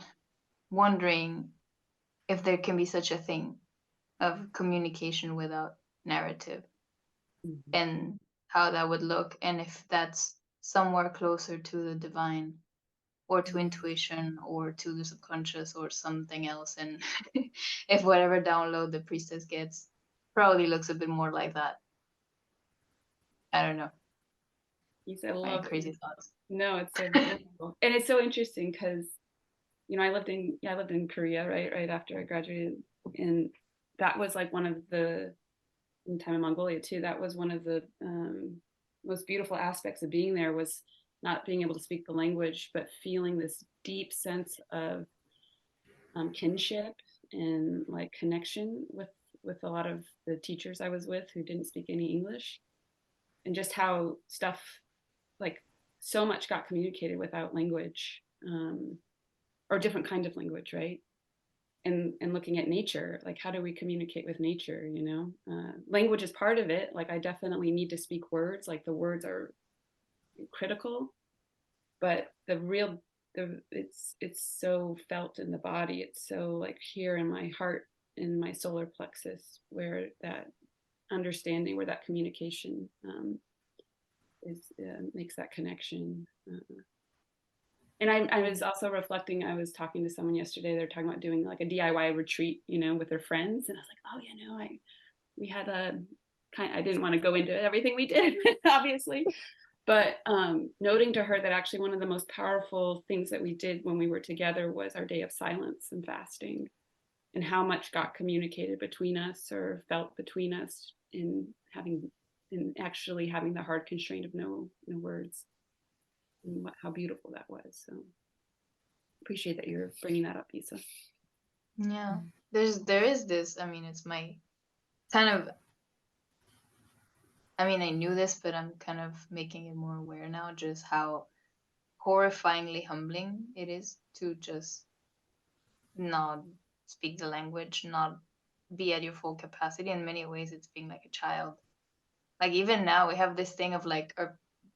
wondering if there can be such a thing of communication without narrative, and how that would look, and if that's somewhere closer to the divine or to intuition or to the subconscious or something else. And if whatever download the priestess gets probably looks a bit more like that. I don't know. I love crazy thoughts. No, it's so beautiful. And it's so interesting because I lived in Korea right after I graduated, and that was like one of the, in time in Mongolia too, that was one of the most beautiful aspects of being there, was not being able to speak the language, but feeling this deep sense of kinship and like connection with a lot of the teachers I was with who didn't speak any English, and just how stuff, like so much got communicated without language, or different kind of language, right? And looking at nature, like how do we communicate with nature? Language is part of it. Like I definitely need to speak words. Like the words are critical, but it's so felt in the body. It's so like here in my heart, in my solar plexus, where that understanding, where that communication makes that connection. And I was also reflecting, I was talking to someone yesterday, they're talking about doing like a DIY retreat, with their friends. And I was like, we had I didn't want to go into everything we did, obviously, but noting to her that actually one of the most powerful things that we did when we were together was our day of silence and fasting, and how much got communicated between us or felt between us in actually having the hard constraint of no words, and how beautiful that was. So appreciate that you're bringing that up, Isa. Yeah, there is this, it's my kind of, I knew this, but I'm kind of making it more aware now, just how horrifyingly humbling it is to just not speak the language, not be at your full capacity. In many ways, it's being like a child. Like even now, we have this thing of like a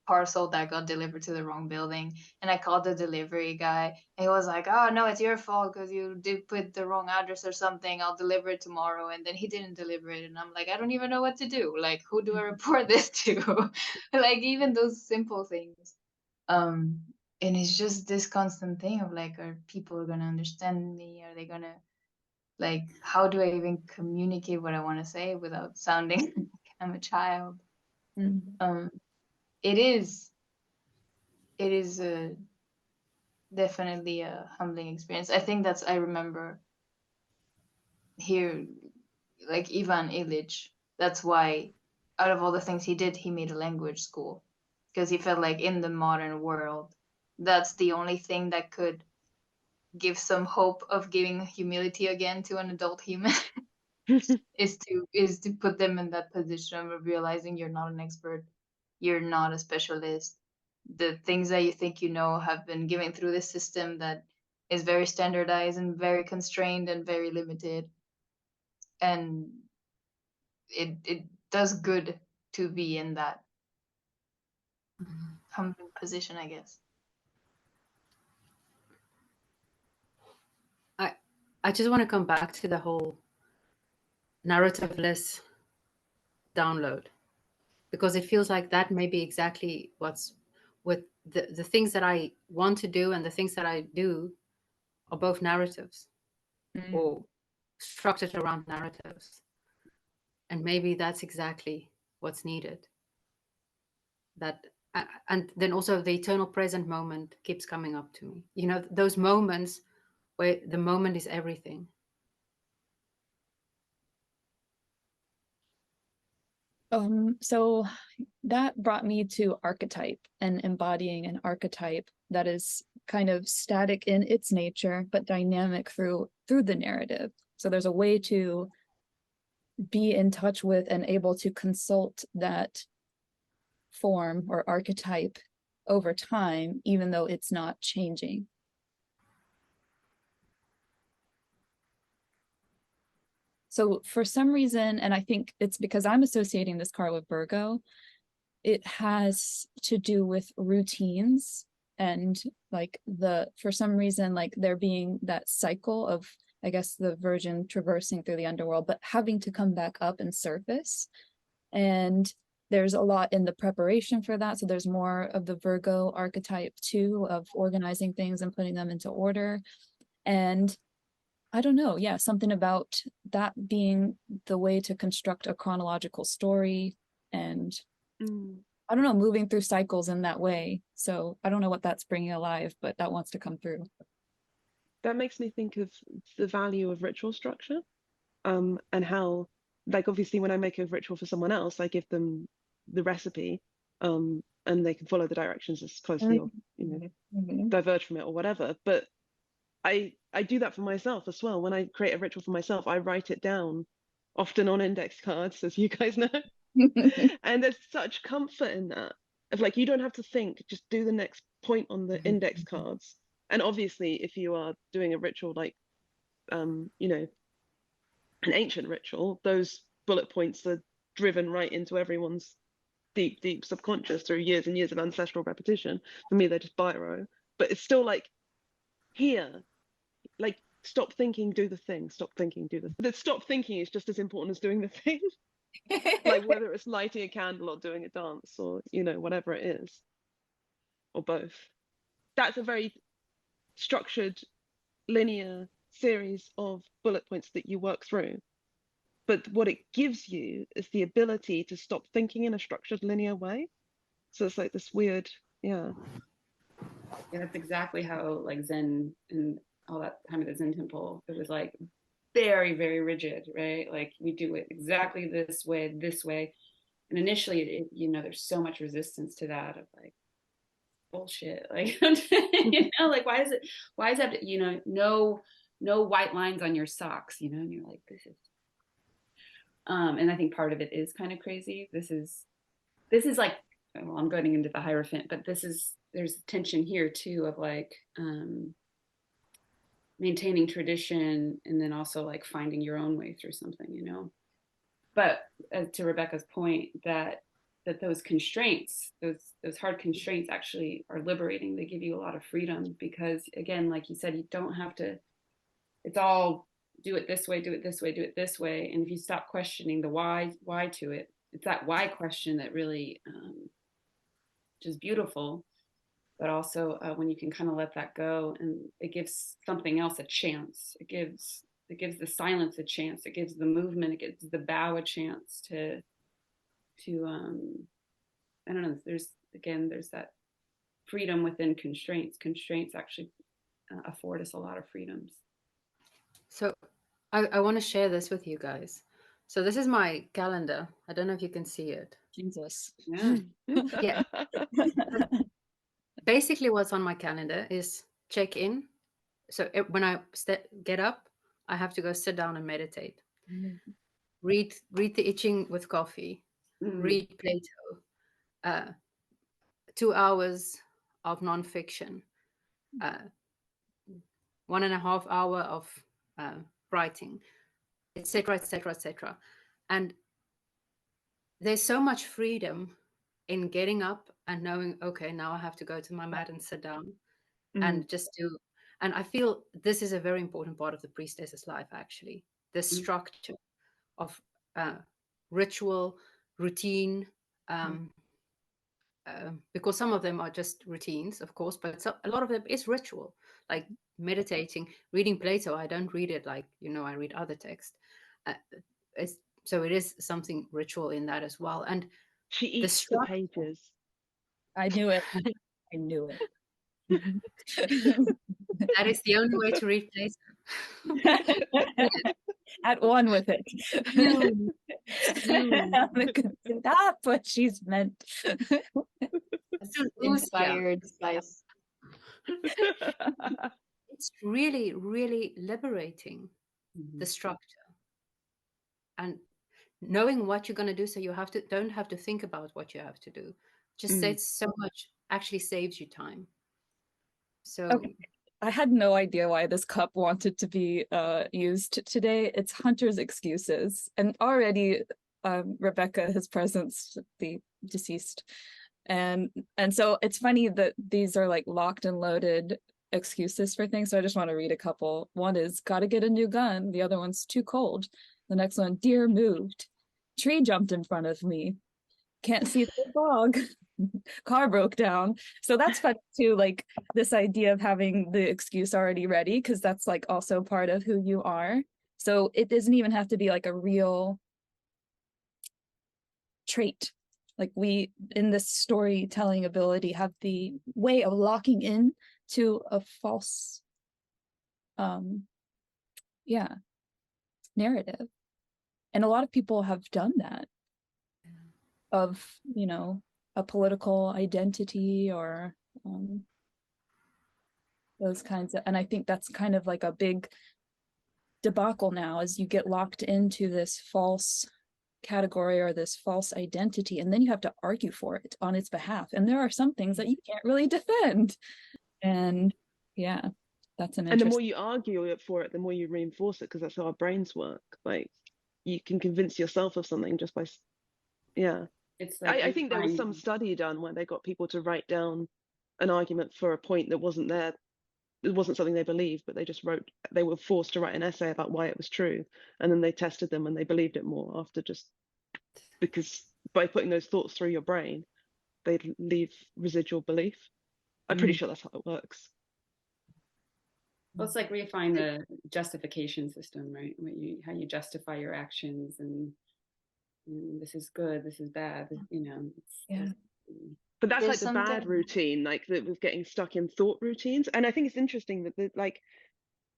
parcel that got delivered to the wrong building, and I called the delivery guy, and he was like, "Oh no, it's your fault because you did put the wrong address or something. I'll deliver it tomorrow." And then he didn't deliver it, and I'm like, I don't even know what to do. Like, who do I report this to? Like even those simple things. And it's just this constant thing of like, are people gonna understand me? Are they gonna, like, how do I even communicate what I want to say without sounding like I'm a child? Mhm. It is definitely a humbling experience. I think I remember here, like Ivan Illich, that's why out of all the things he did, he made a language school, because he felt like in the modern world, that's the only thing that could give some hope of giving humility again to an adult human. is to put them in that position of realizing you're not an expert, you're not a specialist. The things that you think you know have been given through this system that is very standardized and very constrained and very limited. And it does good to be in that humbling position, I guess. I just want to come back to the whole narrativeless download, because it feels like that may be exactly what's with the things that I want to do and the things that I do are both narratives or structured around narratives. And maybe that's exactly what's needed. That and then also the eternal present moment keeps coming up to me. You know, those moments where the moment is everything. So that brought me to archetype and embodying an archetype that is kind of static in its nature, but dynamic through the narrative. So there's a way to be in touch with and able to consult that form or archetype over time, even though it's not changing. So for some reason, and I think it's because I'm associating this card with Virgo, it has to do with routines and like for some reason, like there being that cycle of, I guess, the Virgin traversing through the underworld, but having to come back up and surface. And there's a lot in the preparation for that. So there's more of the Virgo archetype too, of organizing things and putting them into order. And I don't know, yeah, something about that being the way to construct a chronological story and I don't know, moving through cycles in that way. So I don't know what that's bringing alive, but that wants to come through. That makes me think of the value of ritual structure, and how, like, obviously when I make a ritual for someone else, I give them the recipe, and they can follow the directions as closely or, you know, diverge from it or whatever. But I do that for myself as well. When I create a ritual for myself, I write it down, often on index cards, as you guys know. And there's such comfort in that, of like, you don't have to think, just do the next point on the index cards. And obviously, if you are doing a ritual like, you know, an ancient ritual, those bullet points are driven right into everyone's deep subconscious through years and years of ancestral repetition. For me, they're just biro, but it's still like, here, like, stop thinking, do the thing. Stop thinking, do the thing. The stop thinking is just as important as doing the thing. Like whether it's lighting a candle or doing a dance or, you know, whatever it is, or both. That's a very structured, linear series of bullet points that you work through. But what it gives you is the ability to stop thinking in a structured, linear way. So it's like this weird, yeah. Yeah, that's exactly how like Zen and all that time at the Zen temple, it was like very, very rigid, right? Like we do it exactly this way. And initially, you know, there's so much resistance to that of like bullshit, like you know, like why is that, you know, no white lines on your socks, you know, and you're like, this is, and I think part of it is kind of crazy. This is like, well, I'm going into the Hierophant, but this is there's tension here too of like maintaining tradition and then also like finding your own way through something, you know. But to Rebecca's point, that those constraints, those hard constraints actually are liberating. They give you a lot of freedom because, again, like you said, you don't have to, it's all do it this way, do it this way, do it this way. And if you stop questioning the why to it, it's that why question that really just beautiful. But also when you can kind of let that go, and it gives something else a chance. It gives the silence a chance. It gives the movement. It gives the bow a chance to I don't know. There's that freedom within constraints. Constraints actually afford us a lot of freedoms. So I want to share this with you guys. So this is my calendar. I don't know if you can see it. Jesus. Yeah. Yeah. Basically, what's on my calendar is check in. So when I get up, I have to go sit down and meditate. Read The Itching with Coffee. Read Plato. 2 hours of nonfiction. 1.5 hour of writing, etc., etc., etc. And there's so much freedom in getting up and knowing, okay, now I have to go to my mat and sit down and just do. And I feel this is a very important part of the priestess's life, actually. The structure of ritual, routine, because some of them are just routines, of course, but a lot of them is ritual, like meditating, reading Plato. I don't read it like, I read other texts. So it is something ritual in that as well. And she eats the pages. I knew it. I knew it. That is the only way to read Plato. At one with it. That's what she's meant. Inspired spice. It's really, really liberating, the structure. And knowing what you're going to do, so you don't have to think about what you have to do. Just says so much, actually saves you time. So okay. I had no idea why this cup wanted to be used today. It's Hunter's excuses. And already Rebecca has presenced the deceased. And so it's funny that these are like locked and loaded excuses for things. So I just want to read a couple. One is, gotta get a new gun. The other one's too cold. The next one, deer moved. Tree jumped in front of me. Can't see the fog. Car broke down. So that's fun too, like this idea of having the excuse already ready, because that's like also part of who you are. So it doesn't even have to be like a real trait. Like we, in this storytelling ability, have the way of locking in to a false narrative. And a lot of people have done that, of, a political identity or those kinds of, and I think that's kind of like a big debacle now, as you get locked into this false category or this false identity, and then you have to argue for it on its behalf. And there are some things that you can't really defend. And yeah, that's an interesting. And the more you argue for it, the more you reinforce it, because that's how our brains work. Like you can convince yourself of something just by, It's like I think there was some study done where they got people to write down an argument for a point that wasn't there. It wasn't something they believed, but they were forced to write an essay about why it was true. And then they tested them and they believed it more after, just because by putting those thoughts through your brain, they'd leave residual belief. I'm pretty sure that's how it works. Well, it's like reifying the justification system, right? How you justify your actions, and this is good, this is bad, But that's like the bad routine, like with getting stuck in thought routines. And I think it's interesting that like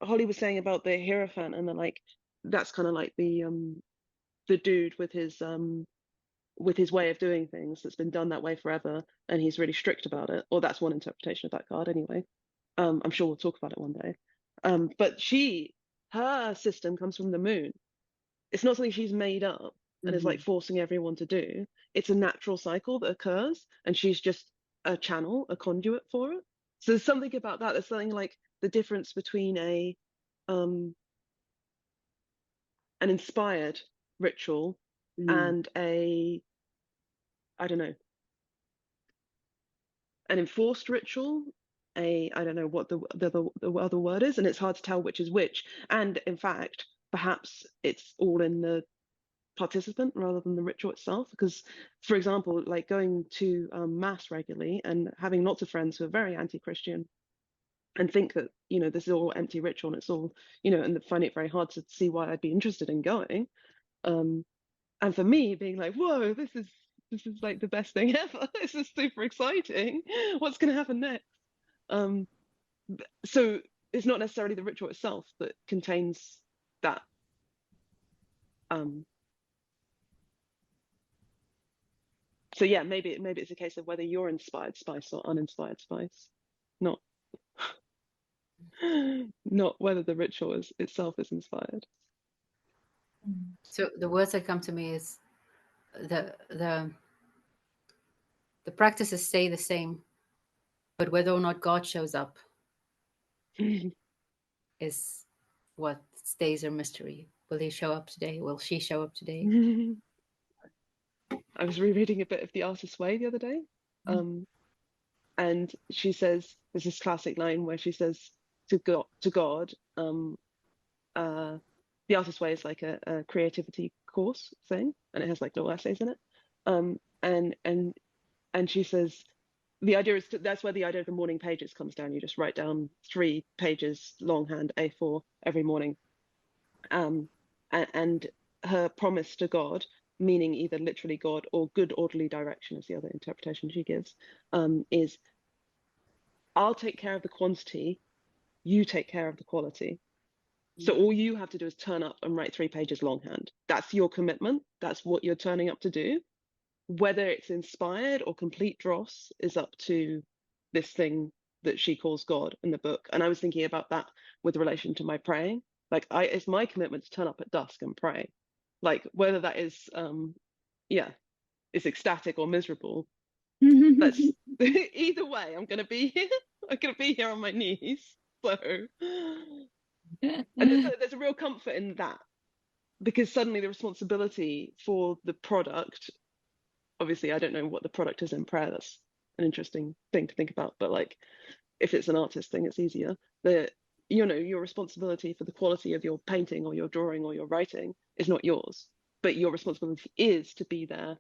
Holly was saying about the Hierophant, and then like that's kind of like the dude with his way of doing things that's been done that way forever, and he's really strict about it. Or that's one interpretation of that card anyway. I'm sure we'll talk about it one day. But her system comes from the moon. It's not something she's made up and is like forcing everyone to do. It's a natural cycle that occurs, and she's just a channel, a conduit for it. So there's something about that. There's something like the difference between an inspired ritual and I don't know, an enforced ritual. I don't know what the other word is, and it's hard to tell which is which. And in fact, perhaps it's all in the participant rather than the ritual itself. Because, for example, like going to mass regularly and having lots of friends who are very anti-Christian and think that, you know, this is all empty ritual and it's all, you know, and find it very hard to see why I'd be interested in going. And for me, being like, whoa, this is like the best thing ever. This is super exciting. What's going to happen next? So it's not necessarily the ritual itself that contains that. So yeah, maybe it's a case of whether you're inspired spice or uninspired spice, not not whether the ritual itself is inspired. So the words that come to me is the practices stay the same, but whether or not God shows up is what stays a mystery. Will he show up today? Will she show up today? I was rereading a bit of The Artist's Way the other day, and she says there's this classic line where she says to God, The Artist's Way is like a creativity course thing, and it has like little essays in it, and she says the idea is that's where the idea of the morning pages comes down. You just write down 3 pages longhand A4 every morning, and her promise to God, meaning either literally God or good orderly direction is the other interpretation she gives, is I'll take care of the quantity, you take care of the quality. So all you have to do is turn up and write 3 pages longhand. That's your commitment. That's what you're turning up to do. Whether it's inspired or complete dross is up to this thing that she calls God in the book. And I was thinking about that with relation to my praying. Like it's my commitment to turn up at dusk and pray. Like whether that is is ecstatic or miserable. That's either way, I'm gonna be here. I'm gonna be here on my knees. So and there's a real comfort in that, because suddenly the responsibility for the product, obviously I don't know what the product is in prayer, that's an interesting thing to think about, but like if it's an artist thing, it's easier. You know, your responsibility for the quality of your painting or your drawing or your writing is not yours, but your responsibility is to be there,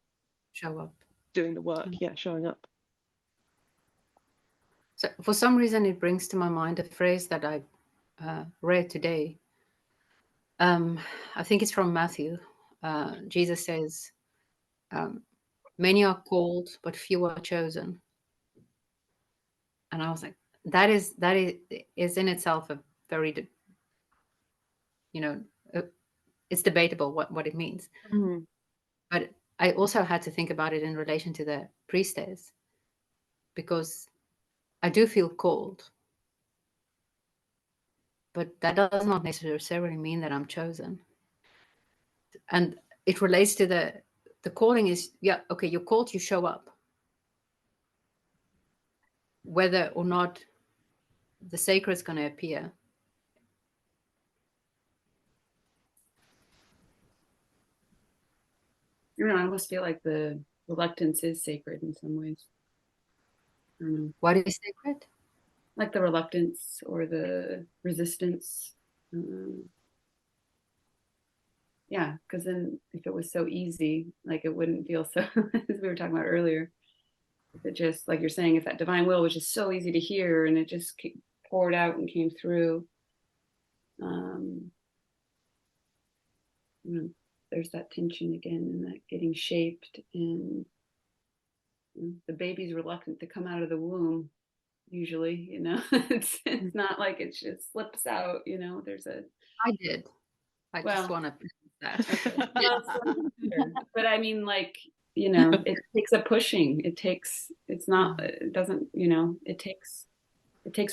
Show up, doing the work, showing up. So for some reason, it brings to my mind a phrase that I read today. I think it's from Matthew. Jesus says, many are called, but few are chosen. And I was like, that is in itself a very, you know, it's debatable what it means. Mm-hmm. But I also had to think about it in relation to the priestess, because I do feel called, but that does not necessarily mean that I'm chosen. And it relates to the calling is, okay, you're called, you show up. Whether or not the sacred is going to appear. I don't know, I almost feel like the reluctance is sacred in some ways. I don't know. What is sacred? Like the reluctance or the resistance. Yeah, because then if it was so easy, like it wouldn't feel so, as we were talking about earlier, if it just, like you're saying, if that divine will was just so easy to hear and it just poured out and came through, you know, there's that tension again and that getting shaped, and you know, the baby's reluctant to come out of the womb usually, you know. It's not like it just slips out, you know. There's a I did. I just want to that. Okay. But I mean, like, you know, it takes a pushing. It doesn't, you know, it takes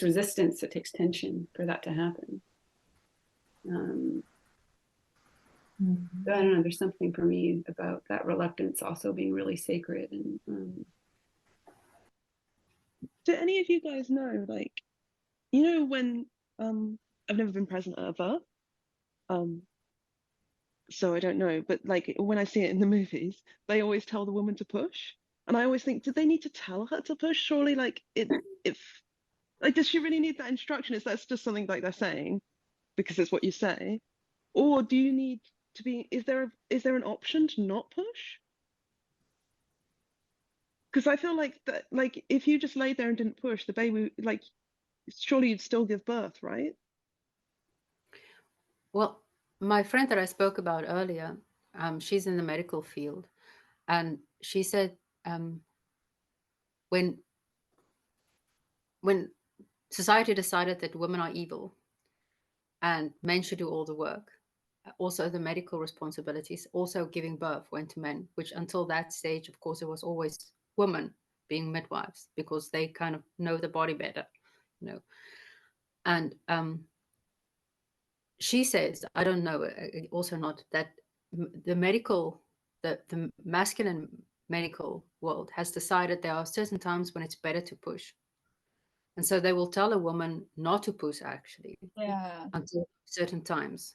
resistance, it takes tension for that to happen. But I don't know, there's something for me about that reluctance also being really sacred, and Do any of you guys know, like, you know, when I've never been present at a birth, so I don't know, but like when I see it in the movies, they always tell the woman to push, and I always think, did they need to tell her to push? Surely, like if like, does she really need that instruction? Is that just something like they're saying because it's what you say, or do you need to be? Is there an option to not push? Because I feel like that, like if you just laid there and didn't push, the baby, like, surely you'd still give birth, right? Well, my friend that I spoke about earlier, she's in the medical field, and she said when society decided that women are evil and men should do all the work, also the medical responsibilities, also giving birth went to men, which until that stage, of course, it was always women being midwives because they kind of know the body better, you know. And she says, I don't know, also not that the masculine medical world has decided there are certain times when it's better to push. And so they will tell a woman not to push actually Yeah. until certain times.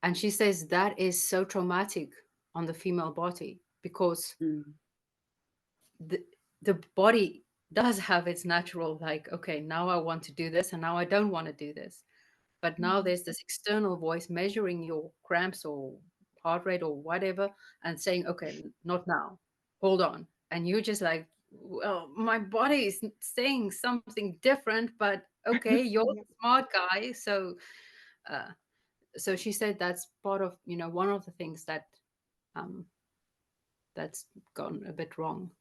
And she says that is so traumatic on the female body because the body does have its natural, like, okay, now I want to do this and now I don't want to do this. But now there's this external voice measuring your cramps or heart rate or whatever and saying, okay, not now, hold on. And you're just like, well, my body is saying something different, but okay, you're the smart guy. So she said that's part of, one of the things that that's gone a bit wrong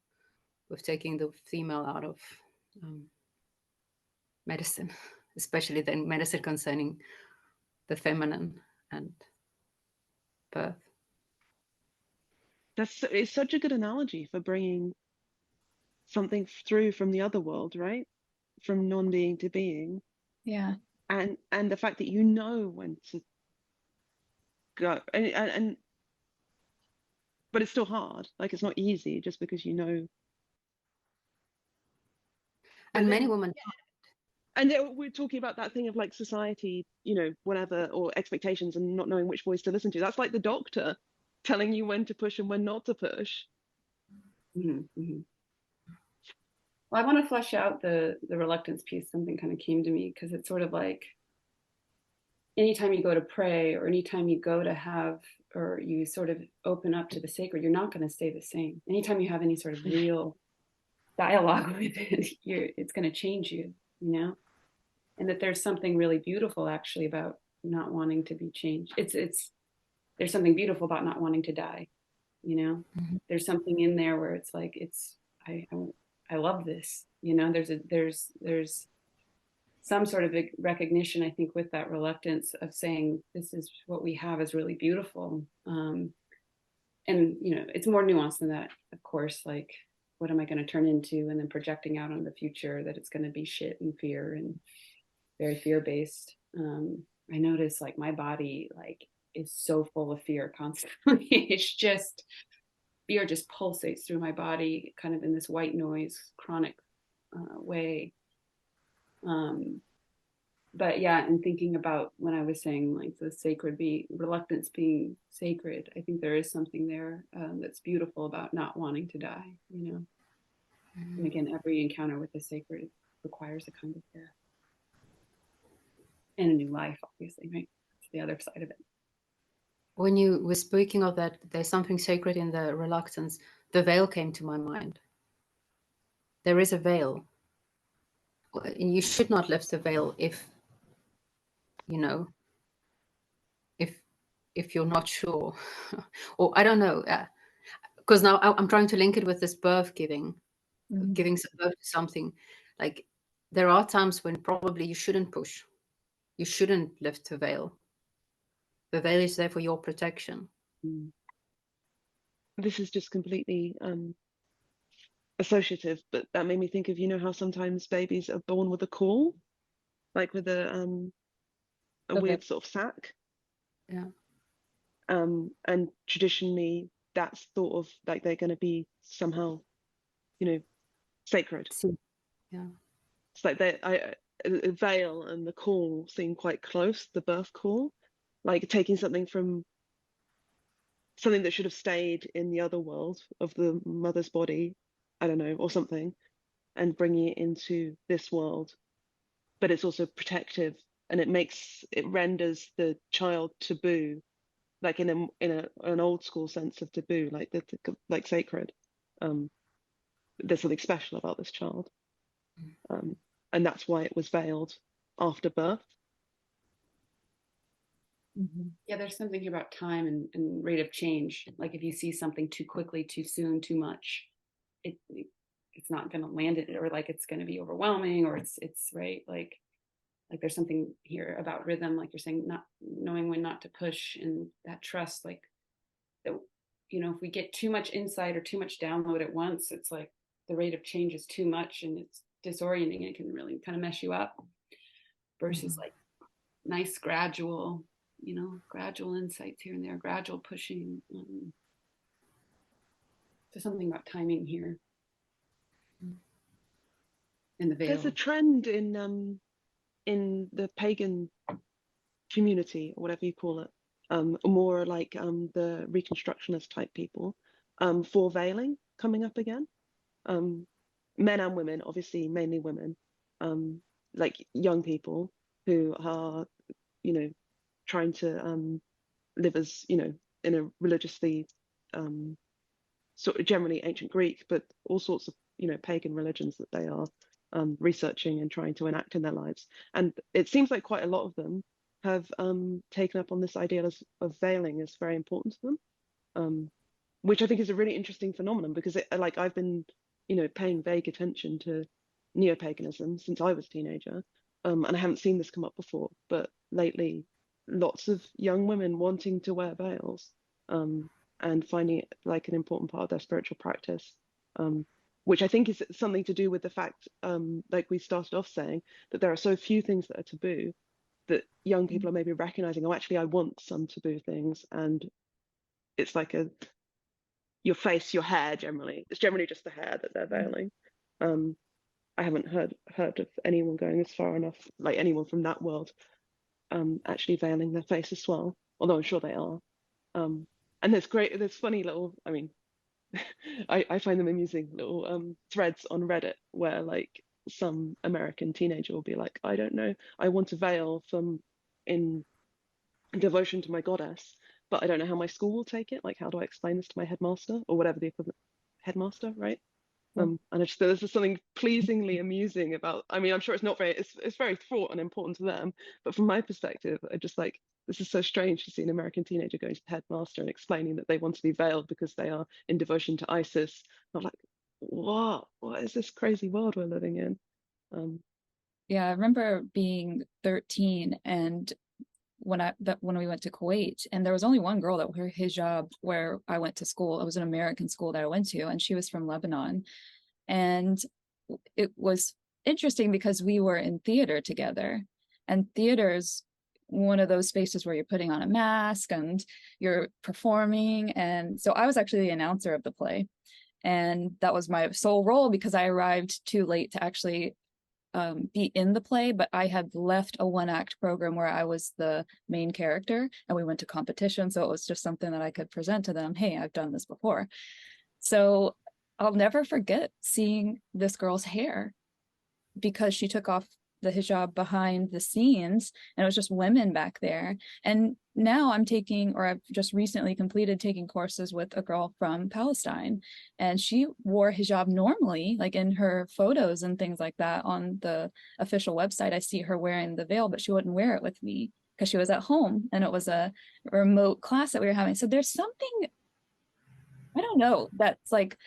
with taking the female out of medicine, especially then medicine concerning the feminine and birth. It's such a good analogy for bringing something through from the other world, right? From non-being to being. Yeah. And the fact that you know when to go, and but it's still hard. Like, it's not easy just because you know. And many women. And we're talking about that thing of like society, whatever, or expectations, and not knowing which voice to listen to. That's like the doctor telling you when to push and when not to push. Well, I want to flesh out the reluctance piece. Something kind of came to me because it's sort of like anytime you go to pray or anytime you go to have or you sort of open up to the sacred, you're not going to stay the same. Anytime you have any sort of real dialogue with it, it's going to change you, and that there's something really beautiful actually about not wanting to be changed. There's something beautiful about not wanting to die, There's something in there where it's like, I love this, there's some sort of recognition, I think, with that reluctance of saying this is what we have is really beautiful. And it's more nuanced than that, of course. Like, what am I going to turn into, and then projecting out on the future that it's going to be shit and fear and very fear-based. I notice like my body like is so full of fear constantly. It's just fear just pulsates through my body, kind of in this white noise, chronic way. But yeah, and thinking about when I was saying like the reluctance being sacred, I think there is something there that's beautiful about not wanting to die, And again, every encounter with the sacred requires a kind of death and a new life, obviously, right? It's the other side of it. When you were speaking of that, there's something sacred in the reluctance. The veil came to my mind. There is a veil. You should not lift the veil if you're not sure, or I don't know, because now I'm trying to link it with this birth giving birth to something. Like, there are times when probably you shouldn't push, you shouldn't lift the veil. The veil is there for your protection. This is just completely associative, but that made me think of, how sometimes babies are born with a caul, like with a weird sort of sac. Yeah. And traditionally that's thought of like they're going to be somehow, sacred. Yeah. It's like the veil and the call seem quite close, the birth call, like taking something from something that should have stayed in the other world of the mother's body, I don't know, or something, and bringing it into this world. But it's also protective, and it renders the child taboo, like in an old school sense of taboo, like like sacred. Um, there's something special about this child, um, and that's why it was veiled after birth. Yeah, there's something here about time and rate of change. Like if you see something too quickly, too soon, too much, it's not going to land it, or like it's going to be overwhelming, or it's right. Like there's something here about rhythm, like you're saying, not knowing when not to push, and that trust, like that, if we get too much insight or too much download at once, it's like the rate of change is too much and it's disorienting. It can really kind of mess you up versus like nice gradual insights here and there, gradual pushing. There's something about timing here in the veil. There's a trend in the pagan community, or whatever you call it, more like the Reconstructionist type people, for veiling coming up again. Men and women, obviously mainly women, like young people who are, trying to live as, in a religiously, sort of generally ancient Greek, but all sorts of, pagan religions that they are researching and trying to enact in their lives. And it seems like quite a lot of them have taken up on this idea of veiling as very important to them, which I think is a really interesting phenomenon, because like I've been, paying vague attention to neo-paganism since I was a teenager, and I haven't seen this come up before, but lately lots of young women wanting to wear veils, and finding it like an important part of their spiritual practice, which I think is something to do with the fact, like we started off saying, that there are so few things that are taboo, that young people are maybe recognizing, oh, actually, I want some taboo things. And it's like your face, your hair, it's generally just the hair that they're veiling. I haven't heard of anyone going as far enough, like anyone from that world, actually veiling their face as well, although I'm sure they are. And there's funny little, I mean, I find them amusing little threads on Reddit where like some American teenager will be like, I don't know, I want a veil in devotion to my goddess, but I don't know how my school will take it. Like, how do I explain this to my headmaster, or whatever the equivalent, headmaster, right? And I just there's just something pleasingly amusing about. I mean, I'm sure it's very fraught and important to them, but from my perspective, I just like, this is so strange to see an American teenager going to the headmaster and explaining that they want to be veiled because they are in devotion to Isis. I'm like, what is this crazy world we're living in? Yeah, I remember being 13 and when we went to Kuwait, and there was only one girl that wore hijab where I went to school. It was an American school that I went to, and she was from Lebanon. And it was interesting because we were in theater together, and theater's one of those spaces where you're putting on a mask and you're performing. And so I was actually the announcer of the play, and that was my sole role because I arrived too late to actually be in the play, but I had left a one-act program where I was the main character, and we went to competition, so it was just something that I could present to them. Hey, I've done this before. So I'll never forget seeing this girl's hair, because she took off the hijab behind the scenes, and it was just women back there. And now I've just recently completed taking courses with a girl from Palestine, and she wore hijab normally, like in her photos and things like that on the official website. I see her wearing the veil, but she wouldn't wear it with me because she was at home and it was a remote class that we were having. So there's something, I don't know, that's like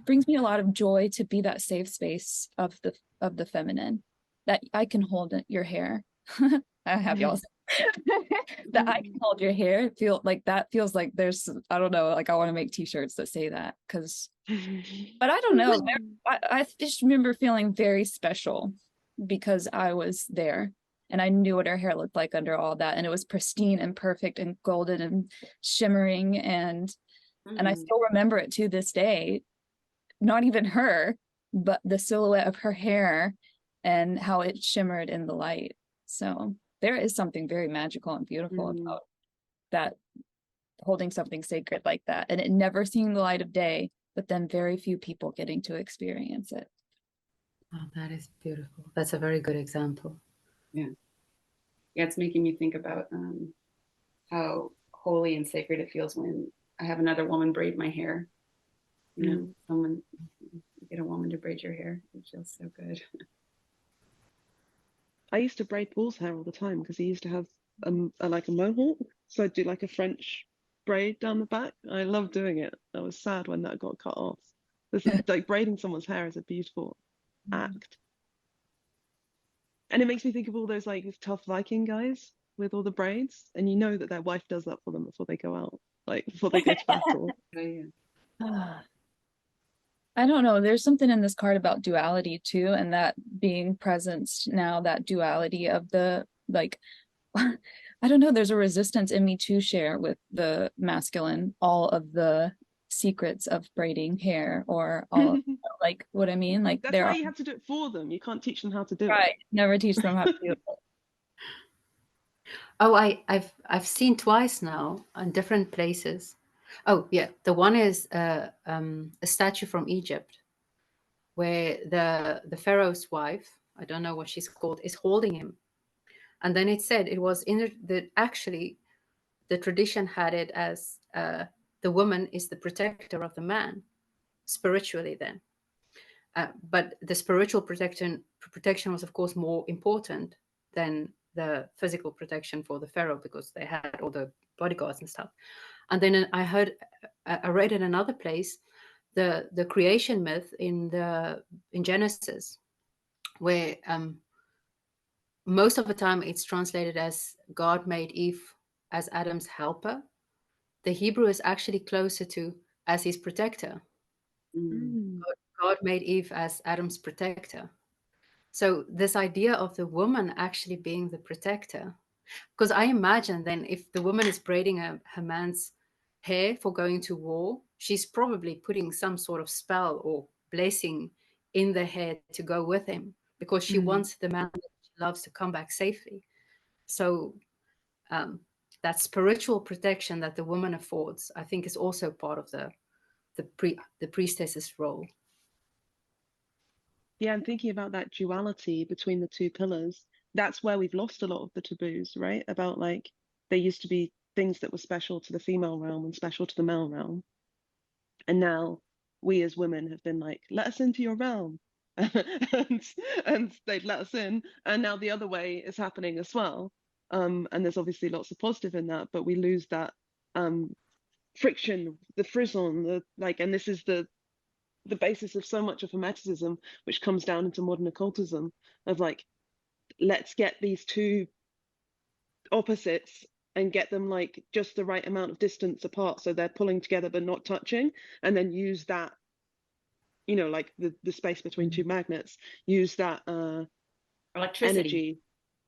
brings me a lot of joy to be that safe space of the feminine, that I can hold your hair. I have y'all that I can hold your hair. Feels like there's, I don't know, like I want to make t-shirts that say that, because but I don't know, I just remember feeling very special because I was there and I knew what her hair looked like under all that, and it was pristine and perfect and golden and shimmering, and I still remember it to this day. Not even her, but the silhouette of her hair and how it shimmered in the light. So there is something very magical and beautiful about that, holding something sacred like that, and it never seeing the light of day, but then very few people getting to experience it. Oh, that is beautiful. That's a very good example. Yeah, it's making me think about how holy and sacred it feels when I have another woman braid my hair. You know, someone, you get a woman to braid your hair. It feels so good. I used to braid Paul's hair all the time because he used to have like a mohawk. So I'd do like a French braid down the back. I love doing it. I was sad when that got cut off. This is like braiding someone's hair is a beautiful act. And it makes me think of all those like tough Viking guys with all the braids, and you know that their wife does that for them before they go out, like before they go to battle. Oh, yeah. I don't know. There's something in this card about duality too, and that being present now, that duality of the like, I don't know. There's a resistance in me to share with the masculine all of the secrets of braiding hair, or all of, like what I mean. Like That's why you have to do it for them. You can't teach them how to do right. it. Never teach them how to do it. Oh, I've seen twice now in different places. Oh yeah, the one is a statue from Egypt, where the pharaoh's wife, I don't know what she's called, is holding him, and then it said it was in the actually the tradition had it as the woman is the protector of the man spiritually then, but the spiritual protection was of course more important than the physical protection for the pharaoh, because they had all the bodyguards and stuff. And then I read in another place the creation myth in Genesis, where most of the time it's translated as God made Eve as Adam's helper. The Hebrew is actually closer to as his protector. God made Eve as Adam's protector. So this idea of the woman actually being the protector, because I imagine then if the woman is braiding her man's hair for going to war, she's probably putting some sort of spell or blessing in the hair to go with him, because she wants the man that she loves to come back safely. So that spiritual protection that the woman affords, I think, is also part of the priestess's role. Yeah, I'm thinking about that duality between the two pillars. That's where we've lost a lot of the taboos, right? About like there used to be things that were special to the female realm and special to the male realm. And now we as women have been like, let us into your realm. and they've let us in. And now the other way is happening as well. And there's obviously lots of positive in that, but we lose that friction, the frisson, the like, and this is the basis of so much of hermeticism, which comes down into modern occultism, of like, let's get these two opposites and get them like just the right amount of distance apart so they're pulling together but not touching, and then use that, you know, like the space between two magnets, use that energy,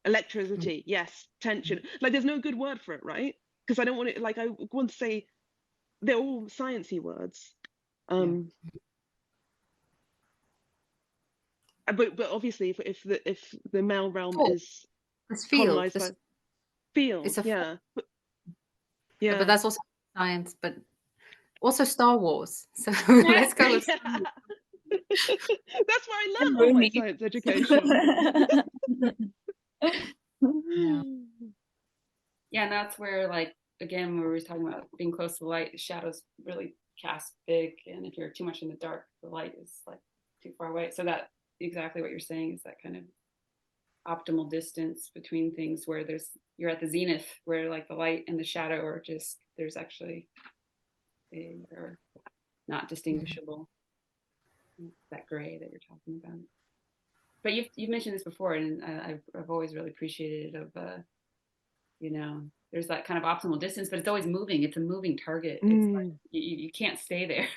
electricity, yes, tension. Like there's no good word for it, right? Because I don't want to, like, I want to say they're all sciencey words. But obviously, if the male realm is colonized by feel, it's a yeah, but that's also science, but also Star Wars. So let's go with that's where I learned all my science education. Yeah, and that's where, like, again, when we were talking about being close to the light, the shadows really cast big, and if you're too much in the dark, the light is like too far away. So that exactly what you're saying is that kind of optimal distance between things where you're at the zenith, where like the light and the shadow are just, there's actually, they are not distinguishable. That gray that you're talking about. But you've mentioned this before, and I've always really appreciated it. Of you know, there's that kind of optimal distance, but it's always moving. It's a moving target. It's like you can't stay there.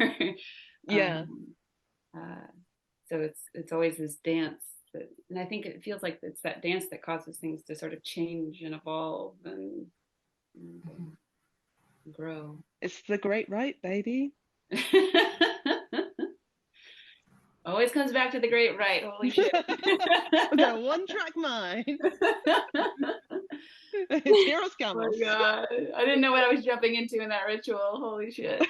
Yeah. So it's always this dance, and I think it feels like it's that dance that causes things to sort of change and evolve and grow. It's the great right, baby. Always comes back to the great right. Holy shit. I've got a one-track mind. It's Heroes Oh my Camels. god. I didn't know what I was jumping into in that ritual. Holy shit.